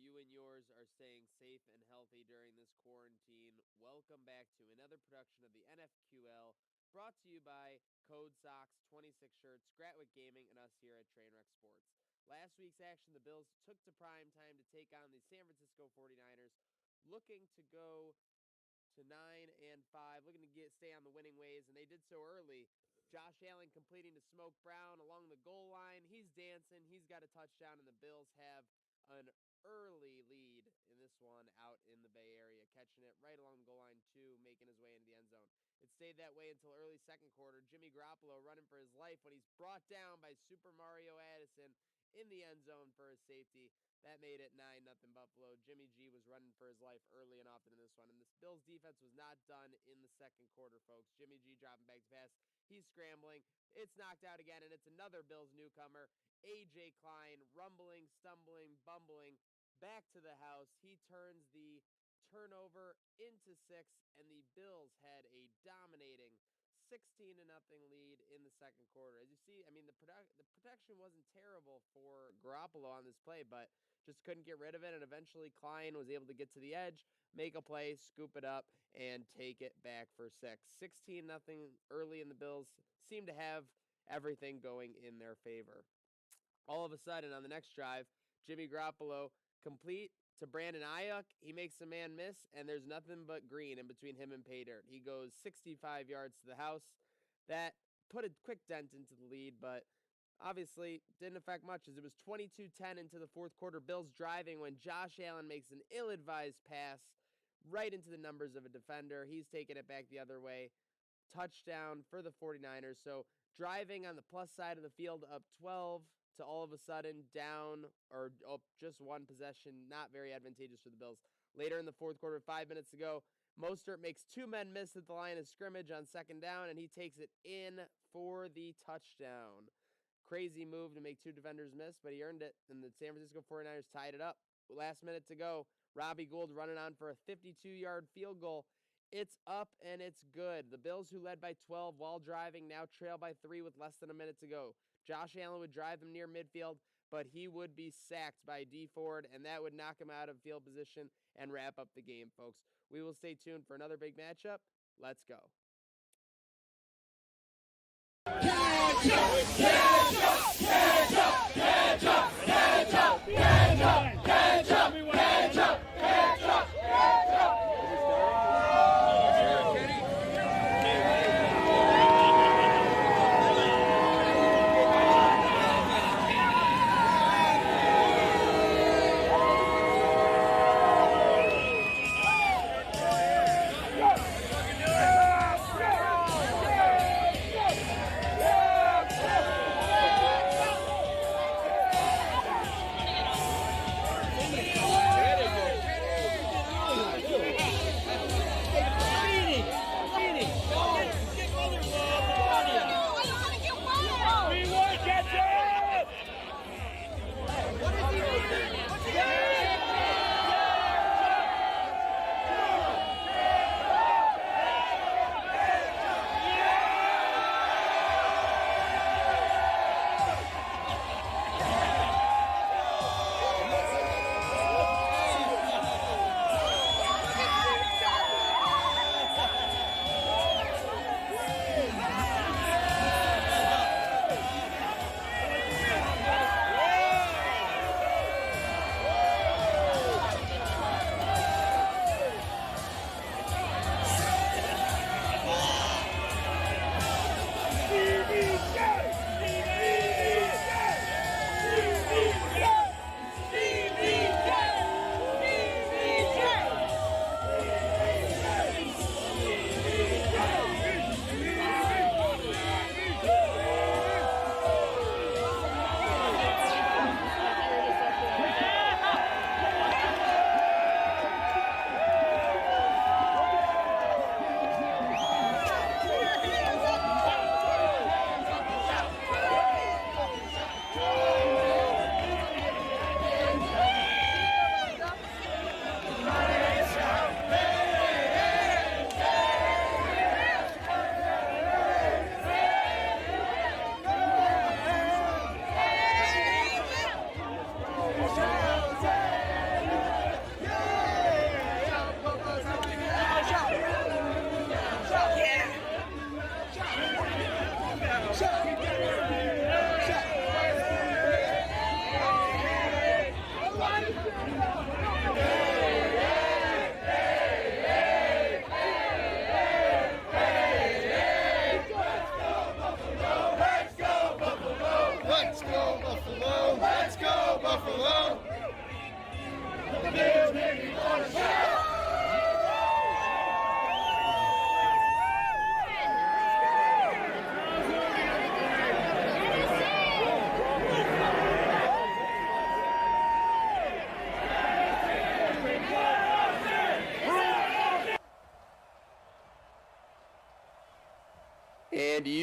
you and yours are staying safe and healthy during this quarantine. Welcome back to another production of the NFQL, brought to you by Code Sox, 26 Shirts, Gratwick Gaming, and us here at Trainwreck Sports. Last week's action, the Bills took to prime time to take on the San Francisco 49ers, looking to go to 9-5, looking to stay on the winning ways, and they did so early. Josh Allen completing to Smoke Brown along the goal line. He's dancing. He's got a touchdown, and the Bills have an early lead in this one out in the Bay Area, catching it right along the goal line, too, making his way into the end zone. It stayed that way until early second quarter. Jimmy Garoppolo running for his life when he's brought down by Super Mario Addison in the end zone for his safety. That made it 9-0 Buffalo. Jimmy G was running for his life early and often in this one. And this Bills defense was not done in the second quarter, folks. Jimmy G dropping back to pass. He's scrambling. It's knocked out again, and it's another Bills newcomer, A.J. Klein, rumbling, stumbling, bumbling, back to the house. He turns the turnover into 6, and the Bills had a dominating 16-0 lead in the second quarter. As you see, I mean, the protection wasn't terrible for Garoppolo on this play, but just couldn't get rid of it, and eventually Klein was able to get to the edge, make a play, scoop it up, and take it back for 6. 16-0 early in the Bills seemed to have everything going in their favor. All of a sudden, on the next drive, Jimmy Garoppolo complete to Brandon Ayuk. He makes a man miss, and there's nothing but green in between him and pay dirt. He goes 65 yards to the house. That put a quick dent into the lead, but obviously didn't affect much as it was 22-10 into the fourth quarter. Bills driving when Josh Allen makes an ill-advised pass right into the numbers of a defender. He's taking it back the other way. Touchdown for the 49ers. So driving on the plus side of the field up 12 to all of a sudden down or up just one possession. Not very advantageous for the Bills. Later in the fourth quarter, 5 minutes ago, Mostert makes 2 men miss at the line of scrimmage on second down, and he takes it in for the touchdown. Crazy move to make 2 defenders miss, but he earned it, and the San Francisco 49ers tied it up. Last minute to go, Robbie Gould running on for a 52-yard field goal. It's up, and it's good. The Bills, who led by 12 while driving, now trail by 3 with less than a minute to go. Josh Allen would drive them near midfield, but he would be sacked by Dee Ford, and that would knock him out of field position and wrap up the game, folks. We will stay tuned for another big matchup. Let's go. Catch up, catch up, catch up, catch up, catch up, catch up, catch up, catch up, catch up, catch up.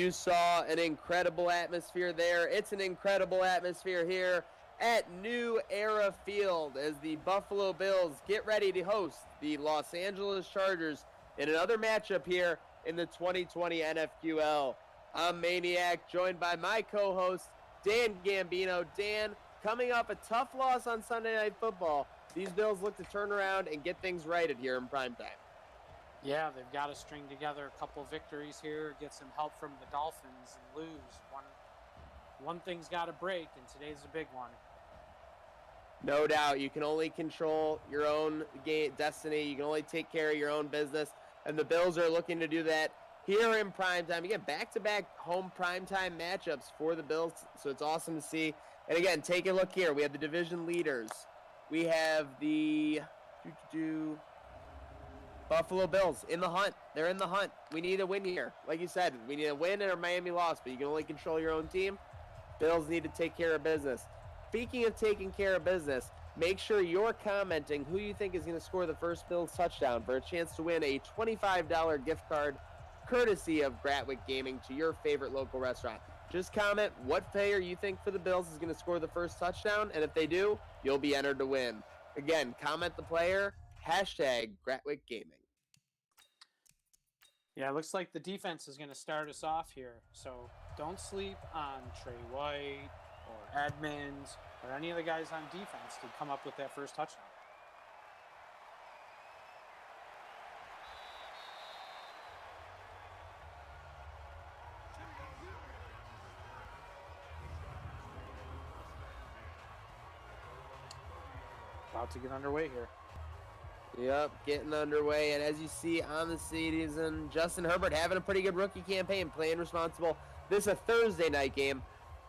you saw an incredible atmosphere there. It's an incredible atmosphere here at New Era Field as the Buffalo Bills get ready to host the Los Angeles Chargers in another matchup here in the 2020 NFQL. I'm Maniac, joined by my co-host, Dan Gambino. Dan, coming off a tough loss on Sunday Night Football, these Bills look to turn around and get things righted here in primetime. Yeah, they've got to string together a couple victories here, get some help from the Dolphins, and lose. One thing's got to break, and today's a big one. No doubt. You can only control your own destiny. You can only take care of your own business. And the Bills are looking to do that here in primetime. Again, back-to-back home primetime matchups for the Bills, so it's awesome to see. And again, take a look here. We have the division leaders. We have the Buffalo Bills in the hunt. They're in the hunt. We need a win here. Like you said, we need a win or Miami loss, but you can only control your own team. Bills need to take care of business. Speaking of taking care of business, make sure you're commenting who you think is going to score the first Bills touchdown for a chance to win a $25 gift card courtesy of Gratwick Gaming to your favorite local restaurant. Just comment what player you think for the Bills is going to score the first touchdown, and if they do, you'll be entered to win. Again, comment the player, hashtag Gratwick Gaming. Yeah, it looks like the defense is going to start us off here, so don't sleep on Trey White or Edmonds or any of the guys on defense to come up with that first touchdown. About to get underway here. Yep, getting underway. And as you see on the season, Justin Herbert having a pretty good rookie campaign, playing responsible. This is a Thursday night game.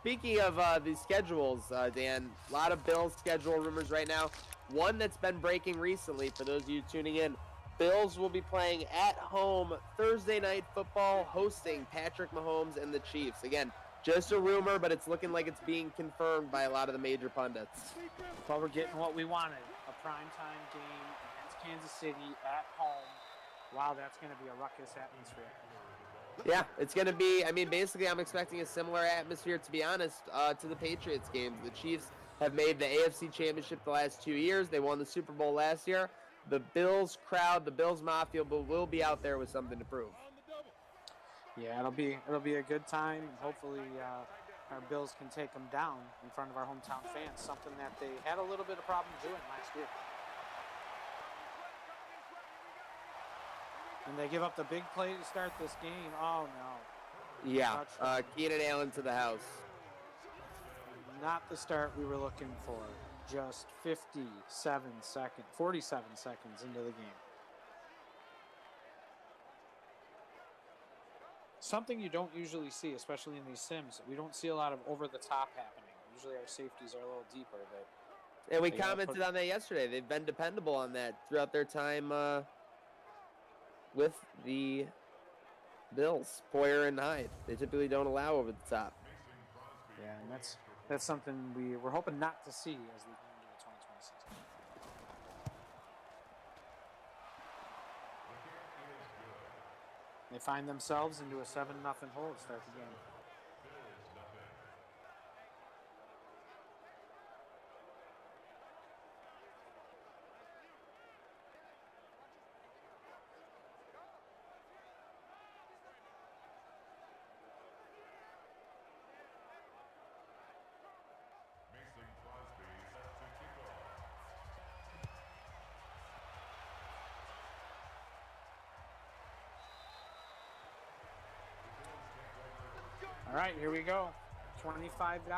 Speaking of the schedules, Dan, a lot of Bills schedule rumors right now. One that's been breaking recently, for those of you tuning in, Bills will be playing at home Thursday night football, hosting Patrick Mahomes and the Chiefs. Again, just a rumor, but it's looking like it's being confirmed by a lot of the major pundits. Well, we're getting what we wanted, a primetime game against Kansas City at home. Wow, that's going to be a ruckus atmosphere. Yeah, it's going to be, basically I'm expecting a similar atmosphere, to be honest, to the Patriots games. The Chiefs have made the AFC Championship the last 2 years. They won the Super Bowl last year. The Bills crowd, the Bills Mafia will be out there with something to prove. Yeah, it'll be a good time. Hopefully our Bills can take them down in front of our hometown fans, something that they had a little bit of problem doing last year. And they give up the big play to start this game. Oh, no. Yeah, Keenan Allen to the house. Not the start we were looking for. Just 47 seconds into the game. Something you don't usually see, especially in these sims. We don't see a lot of over-the-top happening. Usually our safeties are a little deeper. And we commented on that yesterday. They've been dependable on that throughout their time with the Bills, Poyer and Hyde. They typically don't allow over the top. Yeah, and that's something we're hoping not to see as we go into the 2020 season. They find themselves into a 7-0 hole to start the game. All right, here we go. $25 to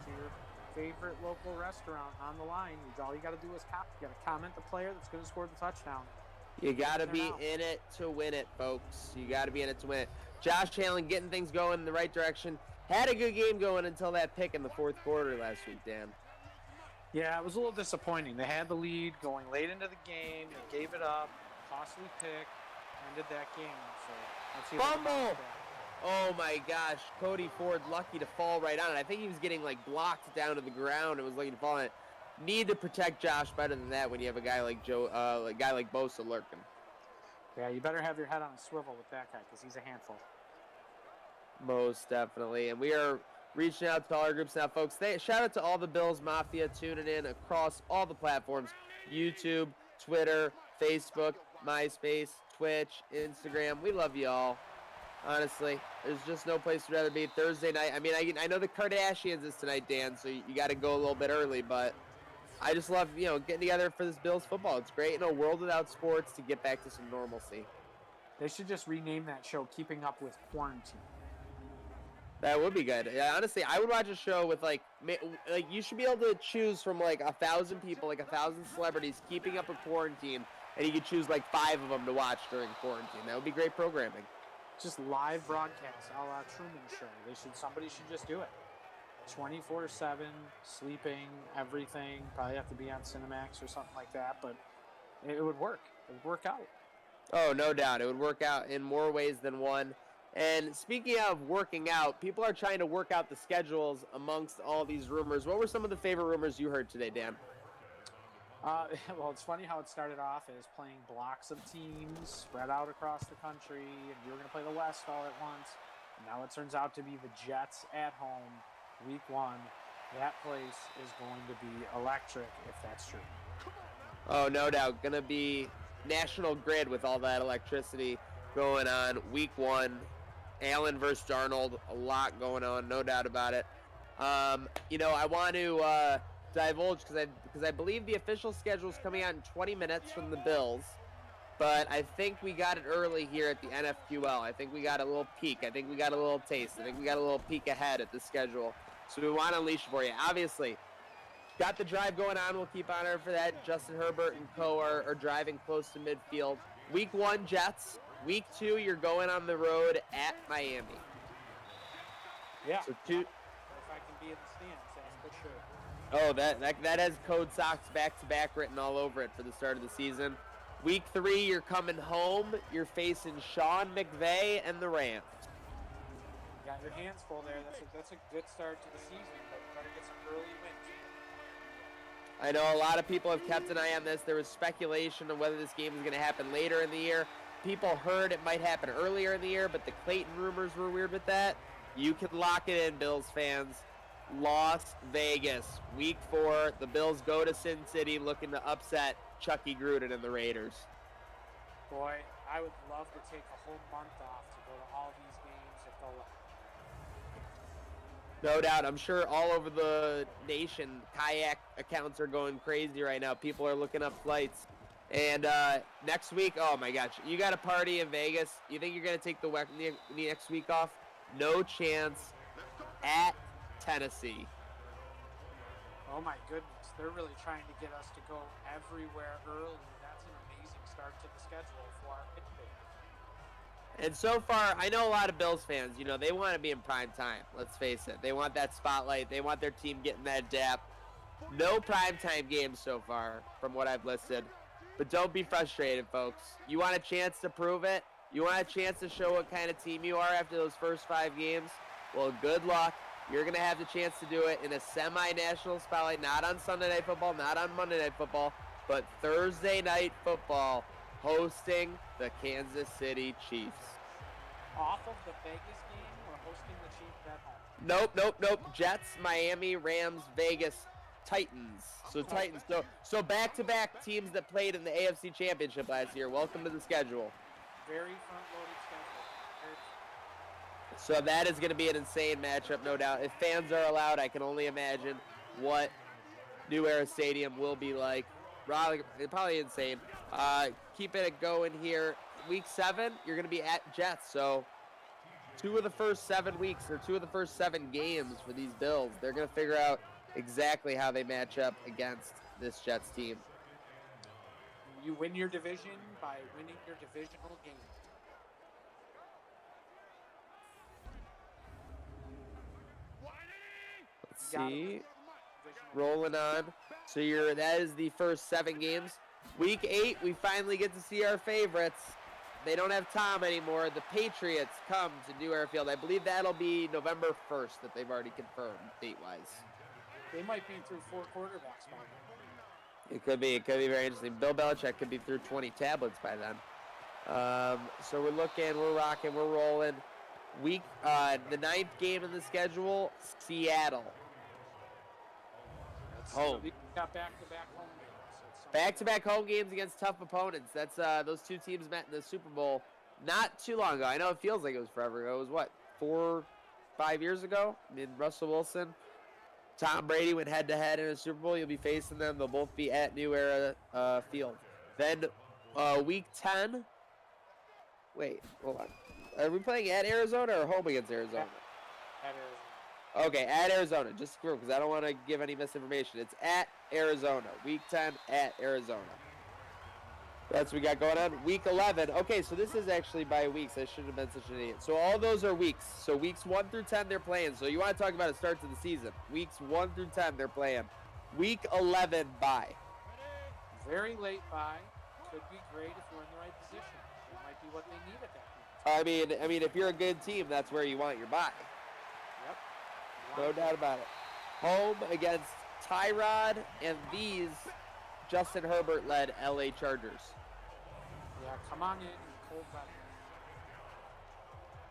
your favorite local restaurant on the line. All you got to do is you got to comment the player that's going to score the touchdown. You got to be in it to win it, folks. You got to be in it to win it. Josh Allen getting things going in the right direction. Had a good game going until that pick in the fourth quarter last week, Dan. Yeah, it was a little disappointing. They had the lead going late into the game. They gave it up. Costly pick. Ended that game. So let's see. Fumble! Oh my gosh, Cody Ford lucky to fall right on it. I think he was getting blocked down to the ground and was lucky to fall on it. Need to protect Josh better than that when you have a guy like Bosa lurking. Yeah, you better have your head on a swivel with that guy because he's a handful. Most definitely. And we are reaching out to all our groups now, folks. Shout out to all the Bills Mafia tuning in across all the platforms: YouTube, Twitter, Facebook, MySpace, Twitch, Instagram. We love you all. Honestly, there's just no place to rather be. Thursday night. I mean, I know the Kardashians is tonight, Dan, so you got to go a little bit early, but I just love, getting together for this Bills football. It's great in a world without sports to get back to some normalcy. They should just rename that show Keeping Up with Quarantine. That would be good. Yeah, honestly, I would watch a show with like you should be able to choose from like 1,000 people, like 1,000 celebrities keeping up with quarantine, and you could choose like 5 of them to watch during quarantine. That would be great programming. Just live broadcast, a la Truman Show. Somebody should just do it. 24/7, sleeping, everything. Probably have to be on Cinemax or something like that, but it would work. It would work out. Oh, no doubt. It would work out in more ways than one. And speaking of working out, people are trying to work out the schedules amongst all these rumors. What were some of the favorite rumors you heard today, Dan? Well, it's funny how it started off as playing blocks of teams spread out across the country, and you were going to play the West all at once. And now it turns out to be the Jets at home, week 1. That place is going to be electric, if that's true. Oh, no doubt. Going to be National Grid with all that electricity going on week 1. Allen versus Darnold, a lot going on, no doubt about it. I want to divulge because I believe the official schedule is coming out in 20 minutes from the Bills, but I think we got it early here at the NFQL. I think we got a little peek. I think we got a little taste. I think we got a little peek ahead at the schedule. So we want to unleash for you. Obviously, got the drive going on. We'll keep on her for that. Justin Herbert and co are driving close to midfield. Week 1, Jets. Week 2, you're going on the road at Miami. Yeah. So if I can be in the stands, that's for sure. Oh, that has Code Sox back-to-back written all over it for the start of the season. Week 3, you're coming home. You're facing Sean McVay and the Rams. You got your hands full there. That's a good start to the season, but you better get some early wins. I know a lot of people have kept an eye on this. There was speculation on whether this game was going to happen later in the year. People heard it might happen earlier in the year, but the Clayton rumors were weird with that. You can lock it in, Bills fans. Las Vegas, week 4. The Bills go to Sin City looking to upset Chucky Gruden and the Raiders. Boy, I would love to take a whole month off to go to all these games if they'll let me. No doubt. I'm sure all over the nation, kayak accounts are going crazy right now. People are looking up flights. And next week, oh my gosh, you got a party in Vegas. You think you're going to take the next week off? No chance. At Tennessee. Oh my goodness, they're really trying to get us to go everywhere early. That's an amazing start to the schedule for our midfield. And so far, I know a lot of Bills fans, they want to be in prime time. Let's face it. They want that spotlight. They want their team getting that dap. No primetime games so far from what I've listed. But don't be frustrated, folks. You want a chance to prove it? You want a chance to show what kind of team you are after those first 5 games? Well, good luck. You're going to have the chance to do it in a semi-national spotlight, not on Sunday Night Football, not on Monday Night Football, but Thursday Night Football, hosting the Kansas City Chiefs. Off of the Vegas game or hosting the Chiefs at home? Nope. Jets, Miami, Rams, Vegas, Titans. So Titans. So back-to-back teams that played in the AFC Championship last year. Welcome to the schedule. Very front-loaded schedule. So that is going to be an insane matchup, no doubt. If fans are allowed, I can only imagine what New Era Stadium will be like. Probably insane. Keeping it going here. Week 7, you're going to be at Jets. So 2 of the first 7 weeks, or 2 of the first 7 games for these Bills, they're going to figure out exactly how they match up against this Jets team. You win your division by winning your divisional game. Let's see. Rolling on. So that is the first 7 games. Week 8, we finally get to see our favorites. They don't have Tom anymore. The Patriots come to New Era Field. I believe that'll be November 1st that they've already confirmed date-wise. They might be through 4 quarterbacks by then. It could be very interesting. Bill Belichick could be through 20 tablets by then. So we're looking, we're rocking, we're rolling. The 9th game in the schedule, Seattle. Home. So got back-to-back home games. Back-to-back home games against tough opponents. That's those two teams met in the Super Bowl not too long ago. I know it feels like it was forever ago. It was what, 4-5 years ago? I mean, Russell Wilson, Tom Brady went head-to-head in a Super Bowl. You'll be facing them. They'll both be at New Era Field. Then Week 10. Wait, hold on. Are we playing at Arizona or home against Arizona? At Arizona. Okay, at Arizona. Just screw because I don't want to give any misinformation. It's at Arizona. Week 10 at Arizona. That's what we got going on. Week 11. Okay, so this is actually by weeks. I shouldn't have been such an idiot. So all those are weeks. So weeks 1 through 10 they're playing. So you want to talk about a start to the season. Weeks 1 through 10 they're playing. Week 11 bye. Very late bye. Could be great if we're in the right position. It might be what they need at that point. I mean, if you're a good team, that's where you want your bye. Yep. No doubt about it. Home against Tyrod and these Justin Herbert-led LA Chargers. Yeah, come on in cold weather.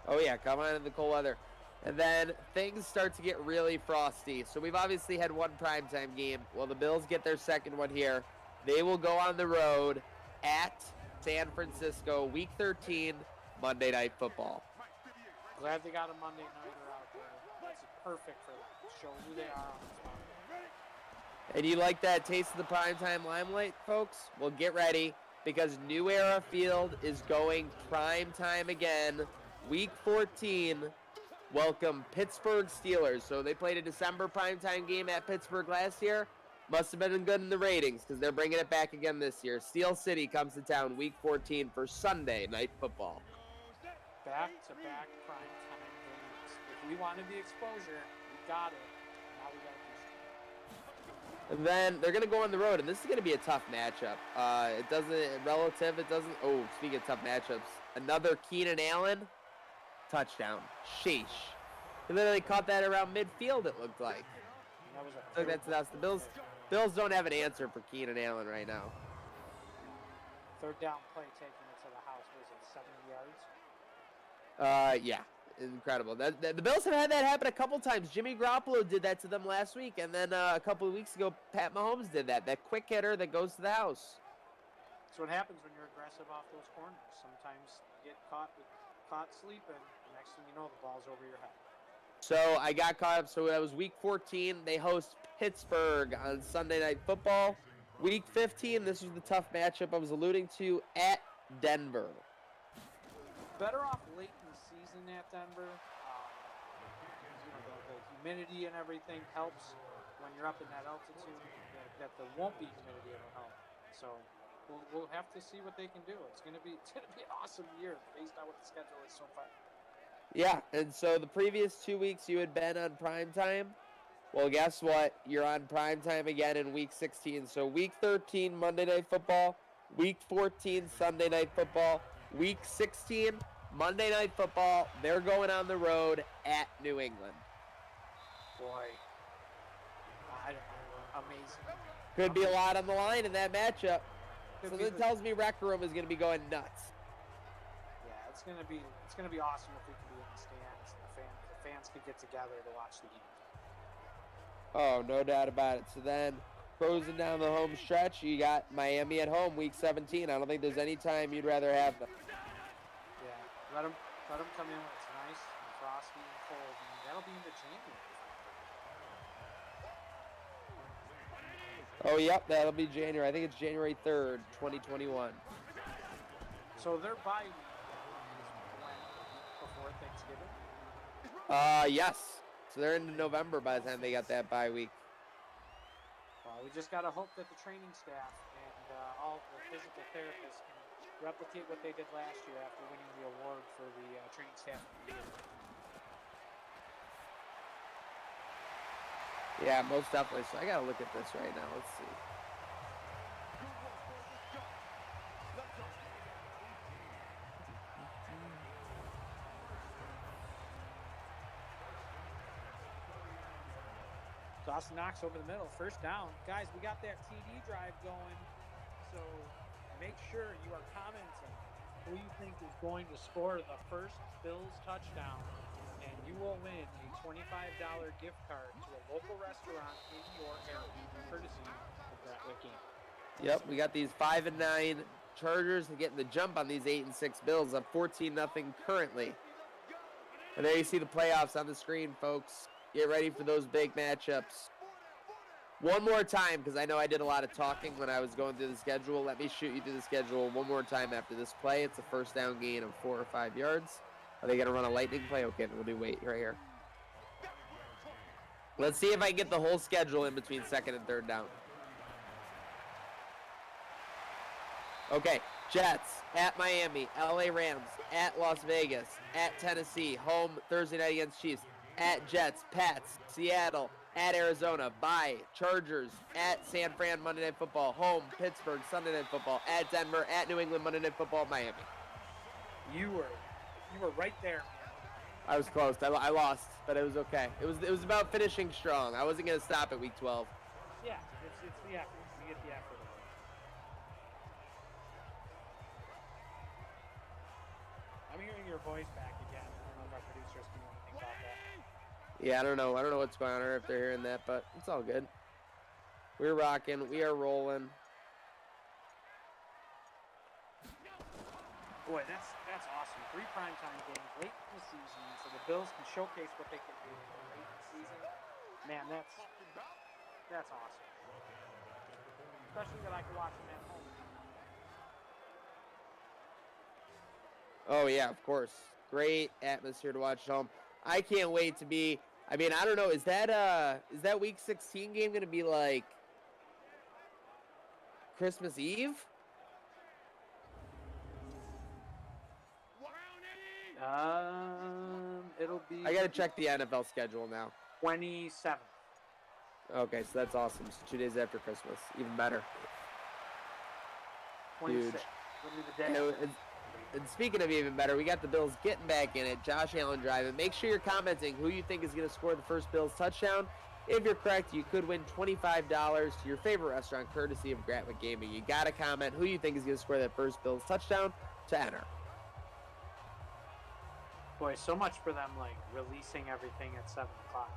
Oh, yeah, come on in the cold weather. And then things start to get really frosty. So we've obviously had one primetime game. Well, the Bills get their second one here. They will go on the road at San Francisco, Week 13, Monday Night Football. Glad they got a Monday nighter out there. That's perfect for them. Show who they are on this Monday. And you like that taste of the primetime limelight, folks? Well, get ready because New Era Field is going primetime again. Week 14, welcome Pittsburgh Steelers. So they played a December primetime game at Pittsburgh last year. Must have been good in the ratings because they're bringing it back again this year. Steel City comes to town Week 14 for Sunday Night Football. Back-to-back primetime games. If we wanted the exposure, we got it. Now we got to do something. And then they're going to go on the road, and this is going to be a tough matchup. Oh, speaking of tough matchups, another Keenan Allen touchdown. Sheesh. He literally caught that around midfield, it looked like. That was So that's the Bills don't have an answer for Keenan Allen right now. third down play taking it to the house. Was it 70 yards? Yeah, incredible. The Bills have had that happen a couple times. Jimmy Garoppolo did that to them last week, and then a couple of weeks ago, Pat Mahomes did that. That quick hitter that goes to the house. That's what happens when you're aggressive off those corners. Sometimes you get caught sleeping. The next thing you know, the ball's over your head. So I got caught up. So that was Week 14. They host Pittsburgh on Sunday Night Football. Week 15, this was the tough matchup I was alluding to, at Denver. Better off late in the season at Denver. The humidity and everything helps when you're up in that altitude. That there won't be humidity, it'll help. So we'll have to see what they can do. It's gonna be an awesome year based on what the schedule is so far. Yeah, and so the previous 2 weeks you had been on primetime. Well, guess what? You're on primetime again in Week 16. So Week 13, Monday Night Football. Week 14, Sunday Night Football. Week 16, Monday Night Football. They're going on the road at New England. Boy, amazing. Could be a lot on the line in that matchup. So that tells me Rec Room is going to be going nuts. Yeah, it's gonna be awesome if we can be in the stands and the fans can get together to watch the game. Oh, no doubt about it. So then, closing down the home stretch, you got Miami at home, Week 17. I don't think there's any time you'd rather have them. Yeah, let them come in when it's nice and frosty and cold, and that'll be into January. Oh, yep, that'll be January. I think it's January 3rd, 2021. So their bye week is when? Before Thanksgiving? Yes. So they're into November by the time they got that bye week. Well, we just got to hope that the training staff and all the physical therapists can replicate what they did last year after winning the award for the training staff of the year. Yeah, most definitely. So I got to look at this right now. Let's see. Dawson Knox over the middle, first down. Guys, we got that TD drive going, so make sure you are commenting who you think is going to score the first Bills touchdown, and you will win a $25 gift card to a local restaurant in your area, courtesy of Gratwick Gaming. Yep, we got these 5-9 Chargers getting the jump on these 8-6 Bills, up 14-0 currently. And there you see the playoffs on the screen, folks. Get ready for those big matchups. One more time, because I know I did a lot of talking when I was going through the schedule. Let me shoot you through the schedule one more time after this play. It's a first down gain of 4 or 5 yards. Are they going to run a lightning play? Okay, we'll do wait right here. Let's see if I can get the whole schedule in between second and third down. Okay, Jets, at Miami, LA Rams, at Las Vegas, at Tennessee, home Thursday night against Chiefs, at Jets, Pats, Seattle, at Arizona, bye, Chargers, at San Fran, Monday Night Football, home, Pittsburgh, Sunday Night Football, at Denver, at New England, Monday Night Football, Miami. You were right there, man. I was close. I lost, but it was okay. It was about finishing strong. I wasn't going to stop at week 12. Yeah, it's the effort. You get the effort. I'm hearing your voice back again. I don't know if our producers can do anything about that. Yeah, I don't know what's going on or if they're hearing that, but it's all good. We're rocking. We are rolling. Boy, that's awesome. 3 primetime games late in the season, so the Bills can showcase what they can do late in the season. Man, that's awesome. Especially that I can watch them at home. Oh, yeah, of course. Great atmosphere to watch at home. I can't wait to be... I mean, I don't know. Is that Week 16 game going to be like Christmas Eve? It'll be... I got to check the NFL schedule now. 27th. Okay, so that's awesome. So 2 days after Christmas. Even better. 26th. Huge. And speaking of even better, we got the Bills getting back in it. Josh Allen driving. Make sure you're commenting who you think is going to score the first Bills touchdown. If you're correct, you could win $25 to your favorite restaurant, courtesy of Gratwick Gaming. You got to comment who you think is going to score that first Bills touchdown to enter. Boy, so much for them, like, releasing everything at 7 o'clock,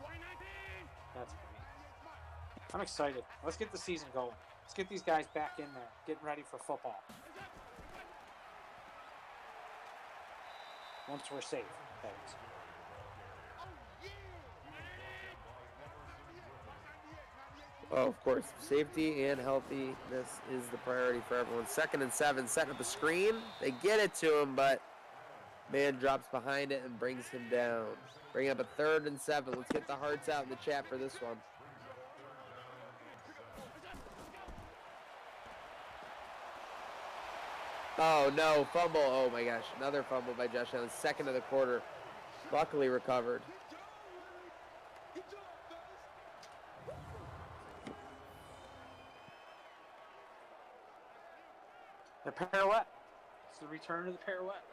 right? That's great. I'm excited. Let's get the season going. Let's get these guys back in there, getting ready for football. Once we're safe, that is. Oh, of course. Safety and healthiness is the priority for everyone. 2nd and 7, setting up a screen. They get it to him, but man drops behind it and brings him down. Bring up a 3rd and 7. Let's get the hearts out in the chat for this one. Oh, no. Fumble. Oh, my gosh. Another fumble by Josh Allen. 2nd of the quarter. Luckily recovered. The pirouette. It's the return of the pirouette.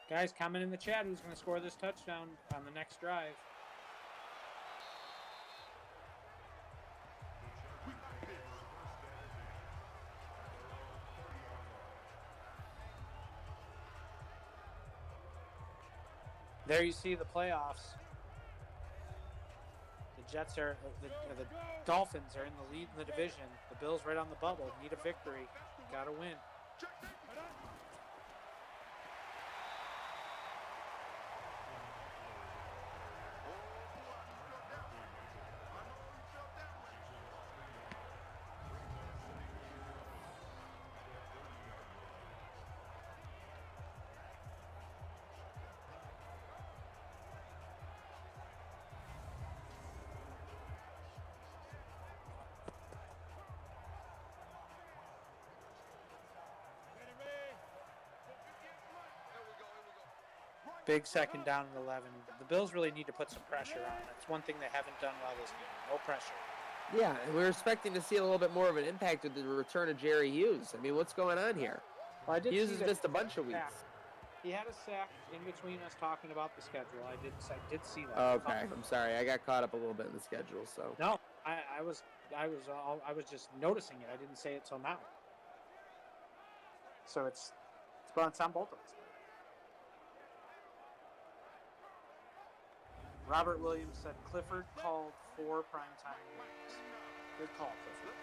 Guys, comment in the chat who's going to score this touchdown on the next drive. There you see the playoffs. The Jets are, the Dolphins are in the lead in the division. The Bills right on the bubble. Need a victory. Got to win. Big 2nd down and 11. The Bills really need to put some pressure on. That's one thing they haven't done well this game. No pressure. Yeah, and we're expecting to see a little bit more of an impact with the return of Jerry Hughes. I mean, what's going on here? Well, I did He see just that missed a bunch of weeks. he had a sack in between us talking about the schedule. I did see that. Okay, I'm sorry. I got caught up a little bit in the schedule. So no, I was just noticing it. I didn't say it till now. So it's on both of us. Robert Williams said Clifford called 4 primetime games. Good call, Clifford.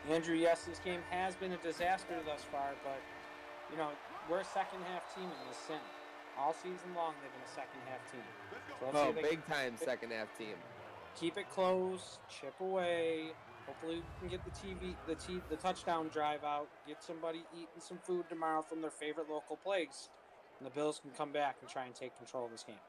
Andrew, yes, this game has been a disaster thus far, but, you know, we're a second-half team in this sim. All season long, they've been a second-half team. So big-time second-half team. Keep it close, chip away. Hopefully we can get the touchdown drive out, get somebody eating some food tomorrow from their favorite local place, and the Bills can come back and try and take control of this game.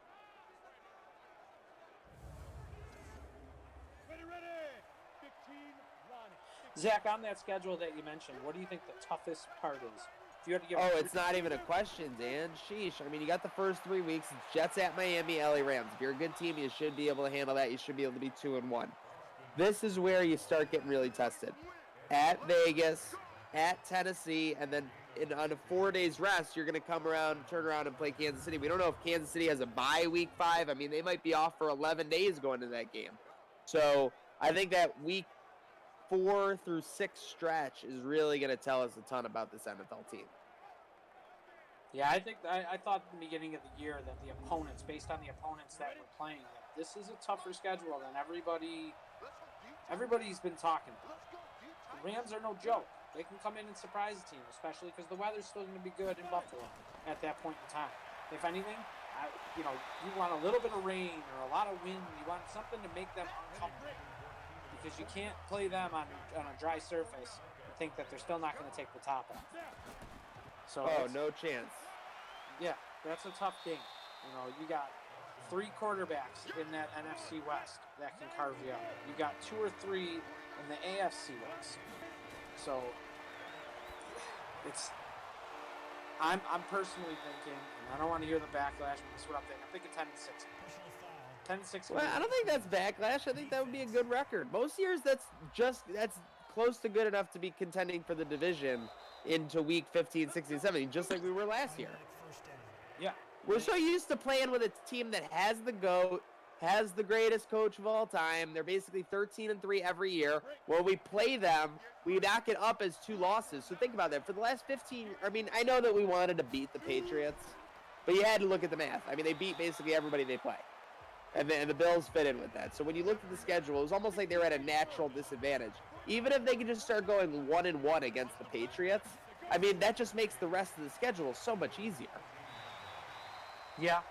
Zach, on that schedule that you mentioned, what do you think the toughest part is? If you had to give it's not even a question, Dan. Sheesh. I mean, you got the first 3 weeks. It's Jets at Miami, LA Rams. If you're a good team, you should be able to handle that. You should be able to be 2-1. This is where you start getting really tested. At Vegas, at Tennessee, and then on a 4 days rest, you're going to turn around and play Kansas City. We don't know if Kansas City has a bye week 5. I mean, they might be off for 11 days going into that game. So I think that week 4 through 6 stretch is really going to tell us a ton about this NFL team. Yeah, I think I thought at the beginning of the year that the opponents, based on the opponents that we're playing, that this is a tougher schedule than everybody's been talking about. The Rams are no joke. They can come in and surprise the team, especially because the weather's still going to be good in Buffalo at that point in time. If anything, you want a little bit of rain or a lot of wind. You want something to make them uncomfortable. Because you can't play them on a dry surface and think that they're still not going to take the top off. So no chance. Yeah, that's a tough game. You got 3 quarterbacks in that NFC West that can carve you up. You got 2 or 3 in the AFC West. So I'm personally thinking, and I don't want to hear the backlash, but this is what I'm thinking. I'm thinking 10-6. 10-6. Well, I don't think that's backlash. I think that would be a good record. Most years, that's close to good enough to be contending for the division into week 15, 16, 17, just like we were last year. Yeah. We're so used to playing with a team that has the GOAT, has the greatest coach of all time. They're basically 13-3 every year. When we play them, we knock it up as 2 losses. So think about that. For the last 15, I know that we wanted to beat the Patriots, but you had to look at the math. I mean, they beat basically everybody they play. And the Bills fit in with that. So when you looked at the schedule, it was almost like they were at a natural disadvantage. Even if they could just start going 1-1 against the Patriots, I mean, that just makes the rest of the schedule so much easier. Yeah.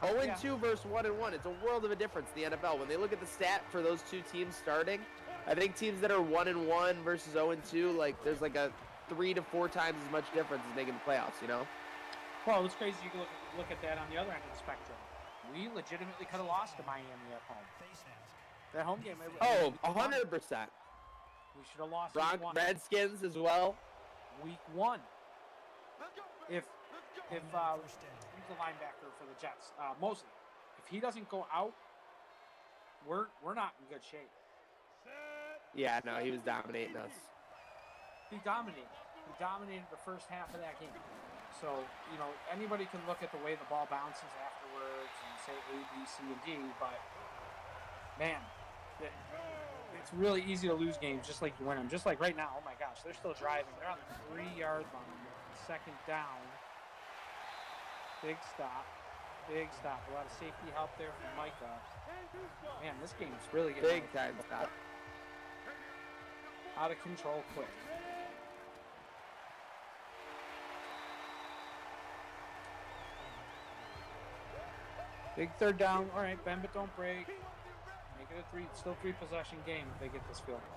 0-2 versus 1-1. It's a world of a difference in the NFL. When they look at the stat for those 2 teams starting, I think teams that are 1-1 versus 0-2, there's like a 3 to 4 times as much difference as making the playoffs, Well, it's crazy you can look at that on the other end of the spectrum. We legitimately could have lost to Miami at home. That home game. 100%. We should have lost. Redskins as well. Week 1. If who's the linebacker for the Jets? Mosley. If he doesn't go out, we're not in good shape. Yeah, no, he was dominating us. He dominated the first half of that game. So, anybody can look at the way the ball bounces afterwards and say A, B, C, and D, but, man, it's really easy to lose games just like you win them. Just like right now, oh my gosh, they're still driving. They're on the 3-yard line, 2nd down. Big stop. A lot of safety help there from Micah. Man, this game's really getting big time stop. Out of control quick. Big 3rd down. All right, bend but don't break. Make it a still 3 possession game if they get this field goal.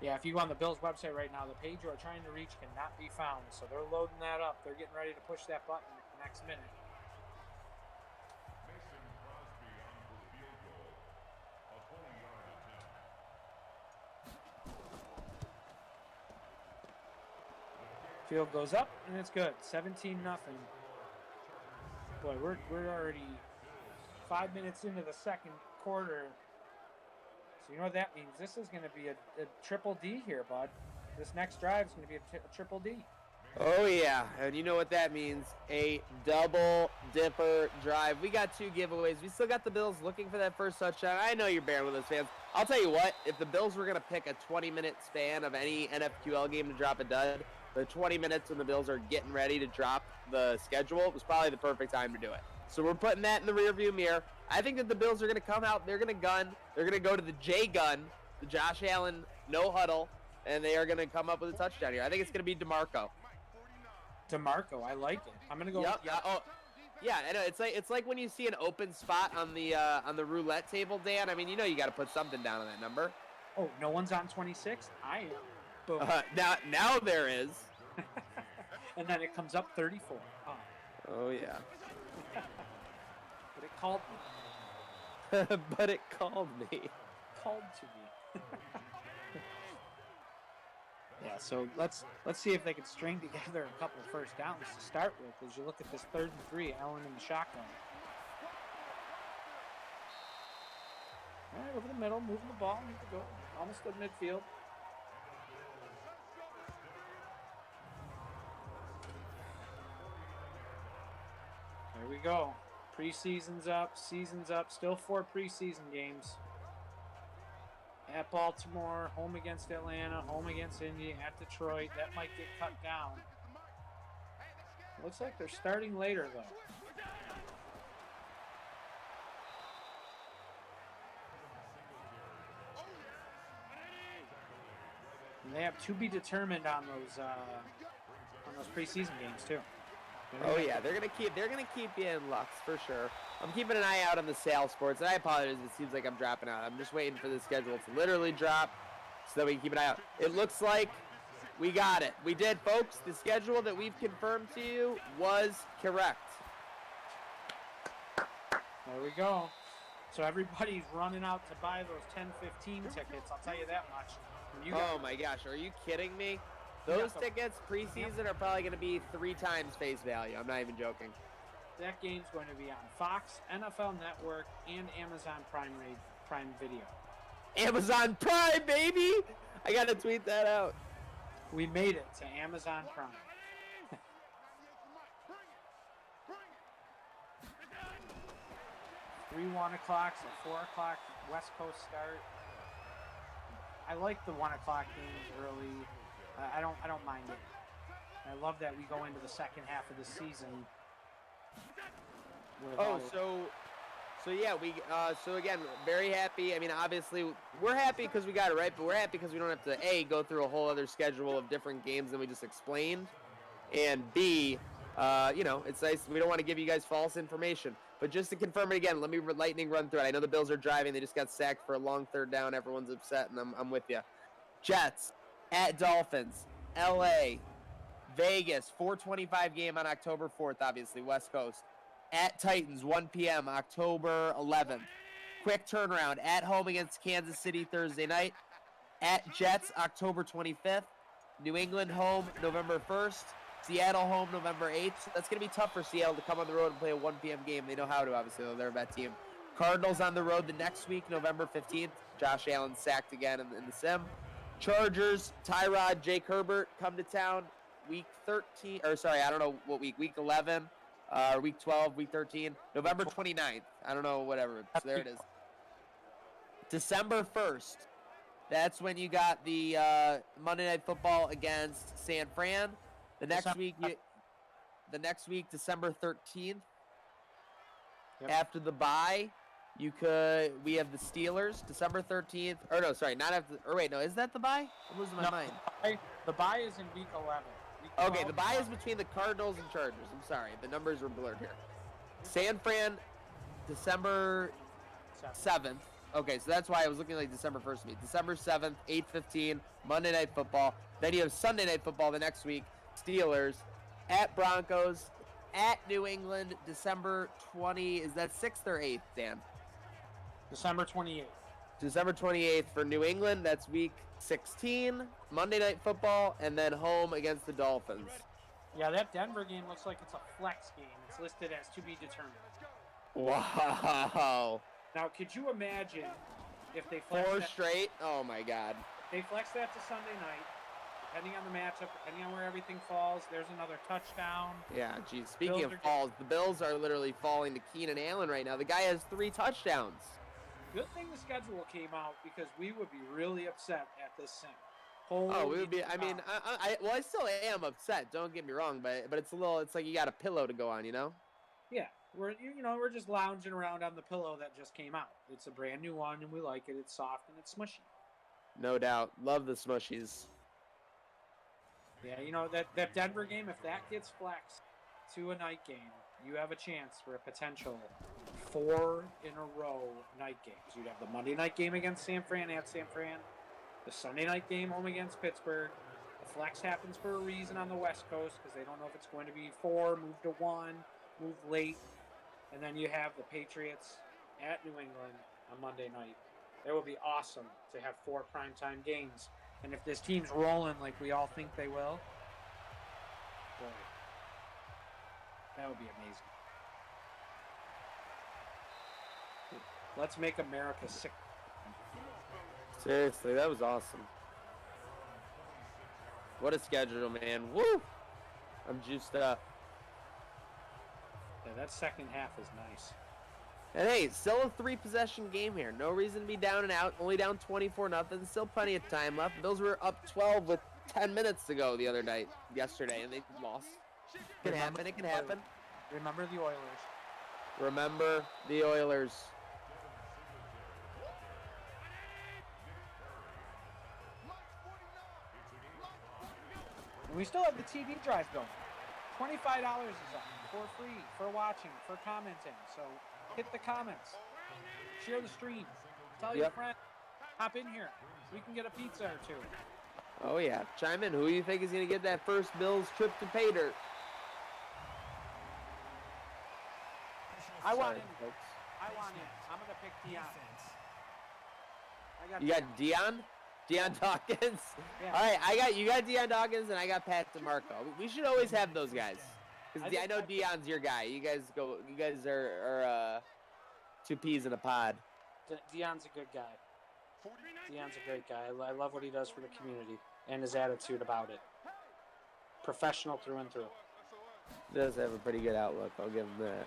Yeah, if you go on the Bills website right now, the page you are trying to reach cannot be found. So they're loading that up. They're getting ready to push that button in the next minute. Mason Crosby on for field goal. A 20-yard attempt. Field goes up, and it's good. 17-0. Boy, we're already 5 minutes into the second quarter. So you know what that means? This is going to be a triple D here, bud. This next drive is going to be a triple D. Oh, yeah. And you know what that means. A double dipper drive. We got 2 giveaways. We still got the Bills looking for that first touchdown. I know you're bearing with us, fans. I'll tell you what. If the Bills were going to pick a 20-minute span of any NFQL game to drop a dud, the 20 minutes when the Bills are getting ready to drop the schedule was probably the perfect time to do it. So we're putting that in the rearview mirror. I think that the Bills are going to come out. They're going to gun. They're going to go to the J gun, the Josh Allen no huddle, and they are going to come up with a touchdown here. I think it's going to be DeMarco. DeMarco, I like it. I'm going to go. Yep. Yeah. I know. It's like when you see an open spot on the roulette table, Dan. I mean, you know you got to put something down on that number. Oh, no one's on 26. I am. Boom. Now there is. And then it comes up 34. Oh yeah. But it called me. But it called me. Called to me. Yeah, so let's see if they can string together a couple of first downs to start with. As you look at this 3rd and 3, Allen in the shotgun. All right, over the middle, moving the ball, need to go almost to midfield. There we go. Preseason's up, season's up. Still 4 preseason games. At Baltimore, home against Atlanta, home against Indy, at Detroit. That might get cut down. Looks like they're starting later, though. And they have to be determined on those preseason games too. Oh yeah, they're gonna keep you in Lux for sure. I'm keeping an eye out on the Sales Sports, and I apologize if it seems like I'm dropping out. I'm just waiting for the schedule to literally drop so that we can keep an eye out. It looks like we got it. We did, folks. The schedule that we've confirmed to you was correct. There we go. So everybody's running out to buy those 10-15 tickets. I'll tell you that much. Oh my gosh, are you kidding me? Those tickets preseason are probably going to be 3 times face value. I'm not even joking. That game's going to be on Fox, NFL Network, and Amazon Prime Video. Amazon Prime, baby! I got to tweet that out. We made it to Amazon Prime. 1 o'clock, so 4 o'clock West Coast start. I like the 1 o'clock games early. I don't mind it. I love that we go into the second half of the season. So yeah, so again, very happy. I mean, obviously, we're happy because we got it right, but we're happy because we don't have to go through a whole other schedule of different games than we just explained, and B, it's nice. We don't want to give you guys false information, but just to confirm it again, let me lightning run through it. I know the Bills are driving; they just got sacked for a long 3rd down. Everyone's upset, and I'm with you. Jets at Dolphins, LA, Vegas, 4:25 game on October 4th. Obviously, West Coast. At Titans, 1 p.m., October 11th. Quick turnaround. At home against Kansas City Thursday night. At Jets, October 25th. New England home, November 1st. Seattle home, November 8th. That's going to be tough for Seattle to come on the road and play a 1 p.m. game. They know how to, obviously, though. They're a bad team. Cardinals on the road the next week, November 15th. Josh Allen sacked again in the sim. Chargers, Tyrod, Jake Herbert come to town week 13. Or, sorry, I don't know what week. Week 11. Week 12, week 13, November 29th. I don't know, whatever. So there it is. December 1st. That's when you got the Monday Night Football against San Fran. The next week, December 13th. Yep. After the bye, we have the Steelers, December 13th. Or no, sorry, not after. Or wait, no, is that the bye? I'm losing my mind. The bye is in week 11. Okay, the bye is between the Cardinals and Chargers. I'm sorry, the numbers were blurred here. San Fran, December 7th. Okay, so that's why I was looking like December 1st to me. December 7th, 8:15, Monday Night Football. Then you have Sunday Night Football the next week. Steelers at Broncos at New England. December 20. Is that 6th or 8th, Dan? December 28th. December 28th for New England. That's week 16. Monday Night Football, and then home against the Dolphins. Yeah, that Denver game looks like it's a flex game. It's listed as to be determined. Wow. Now, could you imagine if they Four flex that, straight? Oh, my God. they flex that to Sunday night, depending on the matchup, depending on where everything falls, there's another touchdown. Yeah, geez. Speaking Bills of are falls, the Bills are literally falling to Keenan Allen right now. The guy has 3 touchdowns. Good thing the schedule came out because we would be really upset at this sim. Oh, we would be. I Holy mean, cow. well, I still am upset. Don't get me wrong, but it's a little. It's like you got a pillow to go on, you know. Yeah, we're just lounging around on the pillow that just came out. It's a brand new one, and we like it. It's soft and it's smushy. No doubt. Love the smushies. Yeah, that Denver game, if that gets flexed to a night game, you have a chance for a potential 4 in a row night games. You'd have the Monday night game against San Fran at San Fran, the Sunday night game home against Pittsburgh. The flex happens for a reason on the West Coast because they don't know if it's going to be 4, move to 1, move late. And then you have the Patriots at New England on Monday night. It will be awesome to have 4 primetime games. And if this team's rolling like we all think they will, boy, that would be amazing. Let's make America sick. Seriously, that was awesome. What a schedule, man. Woo! I'm juiced up. Yeah, that second half is nice. And hey, still a 3-possession game here. No reason to be down and out. Only down 24-0. Still plenty of time left. Those were up 12 with 10 minutes to go the other night, yesterday, and they lost. It can happen. It can happen. Remember the Oilers. Remember the Oilers. And we still have the TV drive going. $25 is up for free, for watching, for commenting. So hit the comments. Share the stream. Tell your friends. Hop in here. We can get a pizza or 2. Oh, yeah. Chime in. Who do you think is going to get that first Bills trip to pay dirt? I want Sorry, in. folks. I want in. I'm going to pick Dion. I got You got Dion? Dion Dawkins? Yeah. All right, you got Dion Dawkins, and I got Pat DeMarco. We should always have those guys. Because I know Dion's your guy. You guys are 2 peas in a pod. Dion's a good guy. Dion's a great guy. I love what he does for the community and his attitude about it. Professional through and through. Does have a pretty good outlook. I'll give him that.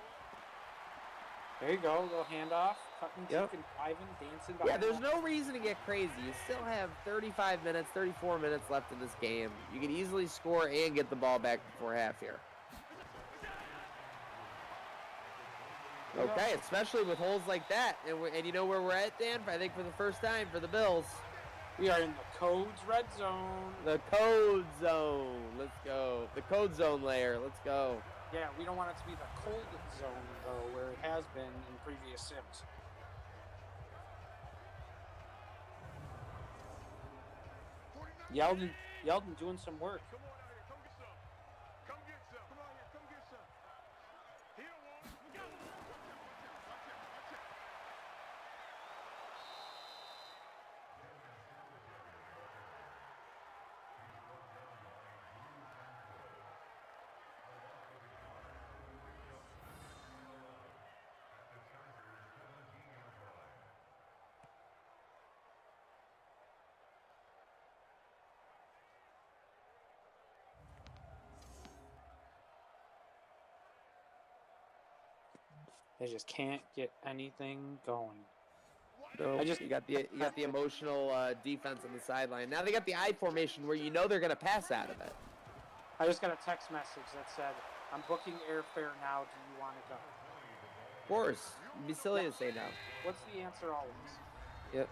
There you go. A little handoff. Cutting, Yep. and driving, dancing. Yeah, behind there's the- no reason to get crazy. You still have 35 minutes, 34 minutes left in this game. You can easily score and get the ball back before half here. Okay, especially with holes like that. And you know where we're at, Dan? I think for the first time for the Bills. We are in the Codes red zone. The code zone. Let's go. The code zone layer. Let's go. Yeah, we don't want it to be the cold zone, though, where it has been in previous sims. Yeldon doing some work. Come on out here. Come get some. Come get some. Come on here. Come get some. He don't want it. Go. Watch it. They just can't get anything going. No, I just- you got the emotional defense on the sideline. Now they got the I formation where you know they're gonna pass out of it. I just got a text message that said, "I'm booking airfare now. Do you want to go?" Of course, it'd be silly to say no. What's the answer always? Yep.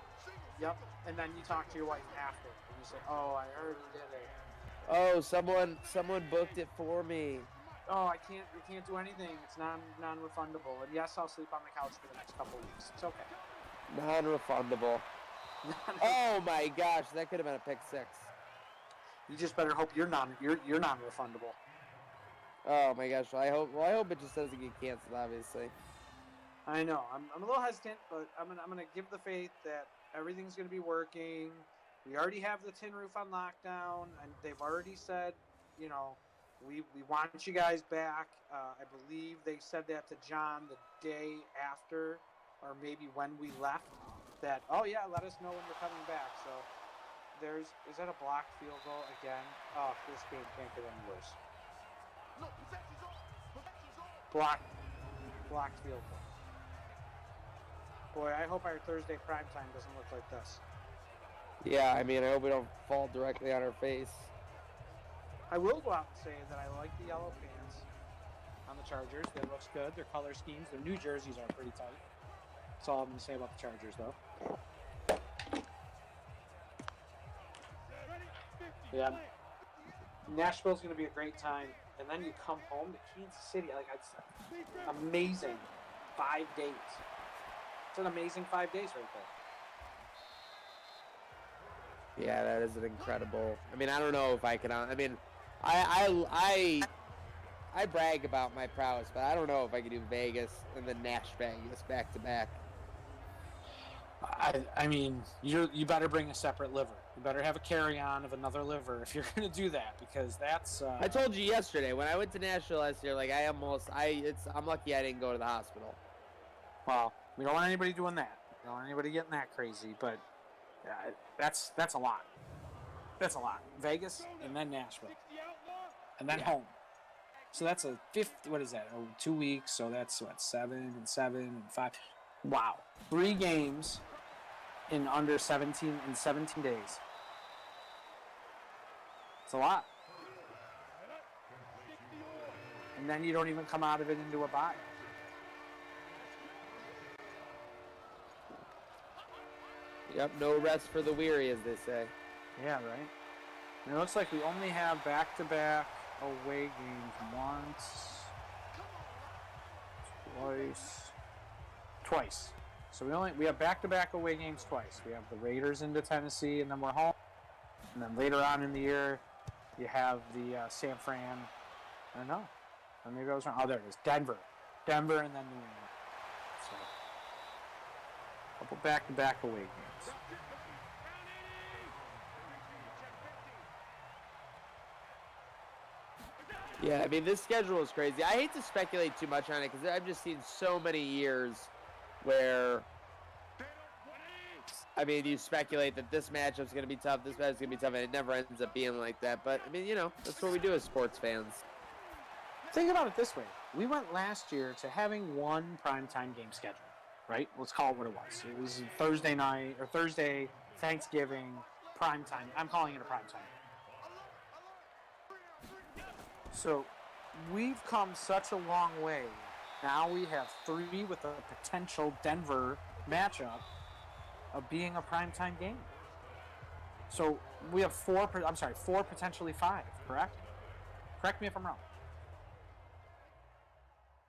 Yep. And then you talk to your wife after, and you say, "Oh, I already did it. Oh, someone booked it for me. Oh, I can't do anything. It's non-refundable. And yes, I'll sleep on the couch for the next couple of weeks. It's okay." Non-refundable. Oh my gosh, that could have been a pick six. You just better hope you're non-refundable. Oh my gosh, I hope it just doesn't get canceled, obviously. I know. I'm a little hesitant, but I'm gonna give the faith that everything's gonna be working. We already have the tin roof on lockdown, and they've already said, you know, we want you guys back. I believe they said that to John the day after, or maybe when we left. That, oh yeah, let us know when you're coming back. So is that a blocked field goal again? Oh, this game can't get any worse. Blocked field goal. Boy, I hope our Thursday primetime doesn't look like this. Yeah, I mean, I hope we don't fall directly on our face. I will go out and say that I like the yellow pants on the Chargers. They looks good. Their color schemes, their new jerseys are pretty tight. That's all I'm going to say about the Chargers, though. Yeah. Nashville's going to be a great time. And then you come home to Kansas City. Like, it's amazing 5 days. It's an amazing 5 days right there. Yeah, that is an incredible. I mean, I don't know if I can. I mean, I brag about my prowess, but I don't know if I can do Vegas and then Nash Vegas back to back. I mean, you better bring a separate liver. You better have a carry-on of another liver if you're going to do that, because that's. I told you yesterday when I went to Nashville last year. Like I'm lucky I didn't go to the hospital. Well, we don't want anybody doing that. We don't want anybody getting that crazy, but that's a lot. That's a lot. Vegas and then Nashville, and then home. So that's a 50. What is that? 2 weeks. So that's what 7 and 7 and 5. Wow, 3 games in under 17 days. It's a lot. And then you don't even come out of it into a bye. Yep, no rest for the weary, as they say. Yeah, right. And it looks like we only have back-to-back away games twice. So we have back-to-back away games twice. We have the Raiders into Tennessee, and then we're home. And then later on in the year, you have the San Fran. I don't know. Or maybe I was wrong. Oh, there it is. Denver, and then New England. So a couple back-to-back away games. Yeah, I mean, this schedule is crazy. I hate to speculate too much on it because I've just seen so many years where, I mean, you speculate that this matchup's going to be tough, this matchup's going to be tough, and it never ends up being like that. But, I mean, you know, that's what we do as sports fans. Think about it this way. We went last year to having one primetime game scheduled, right? Let's call it what it was. It was Thursday night, or Thursday, Thanksgiving, primetime. I'm calling it a primetime. So we've come such a long way. Now we have 3 with a potential Denver matchup of being a primetime game. So we have 4, potentially 5, correct? Correct me if I'm wrong.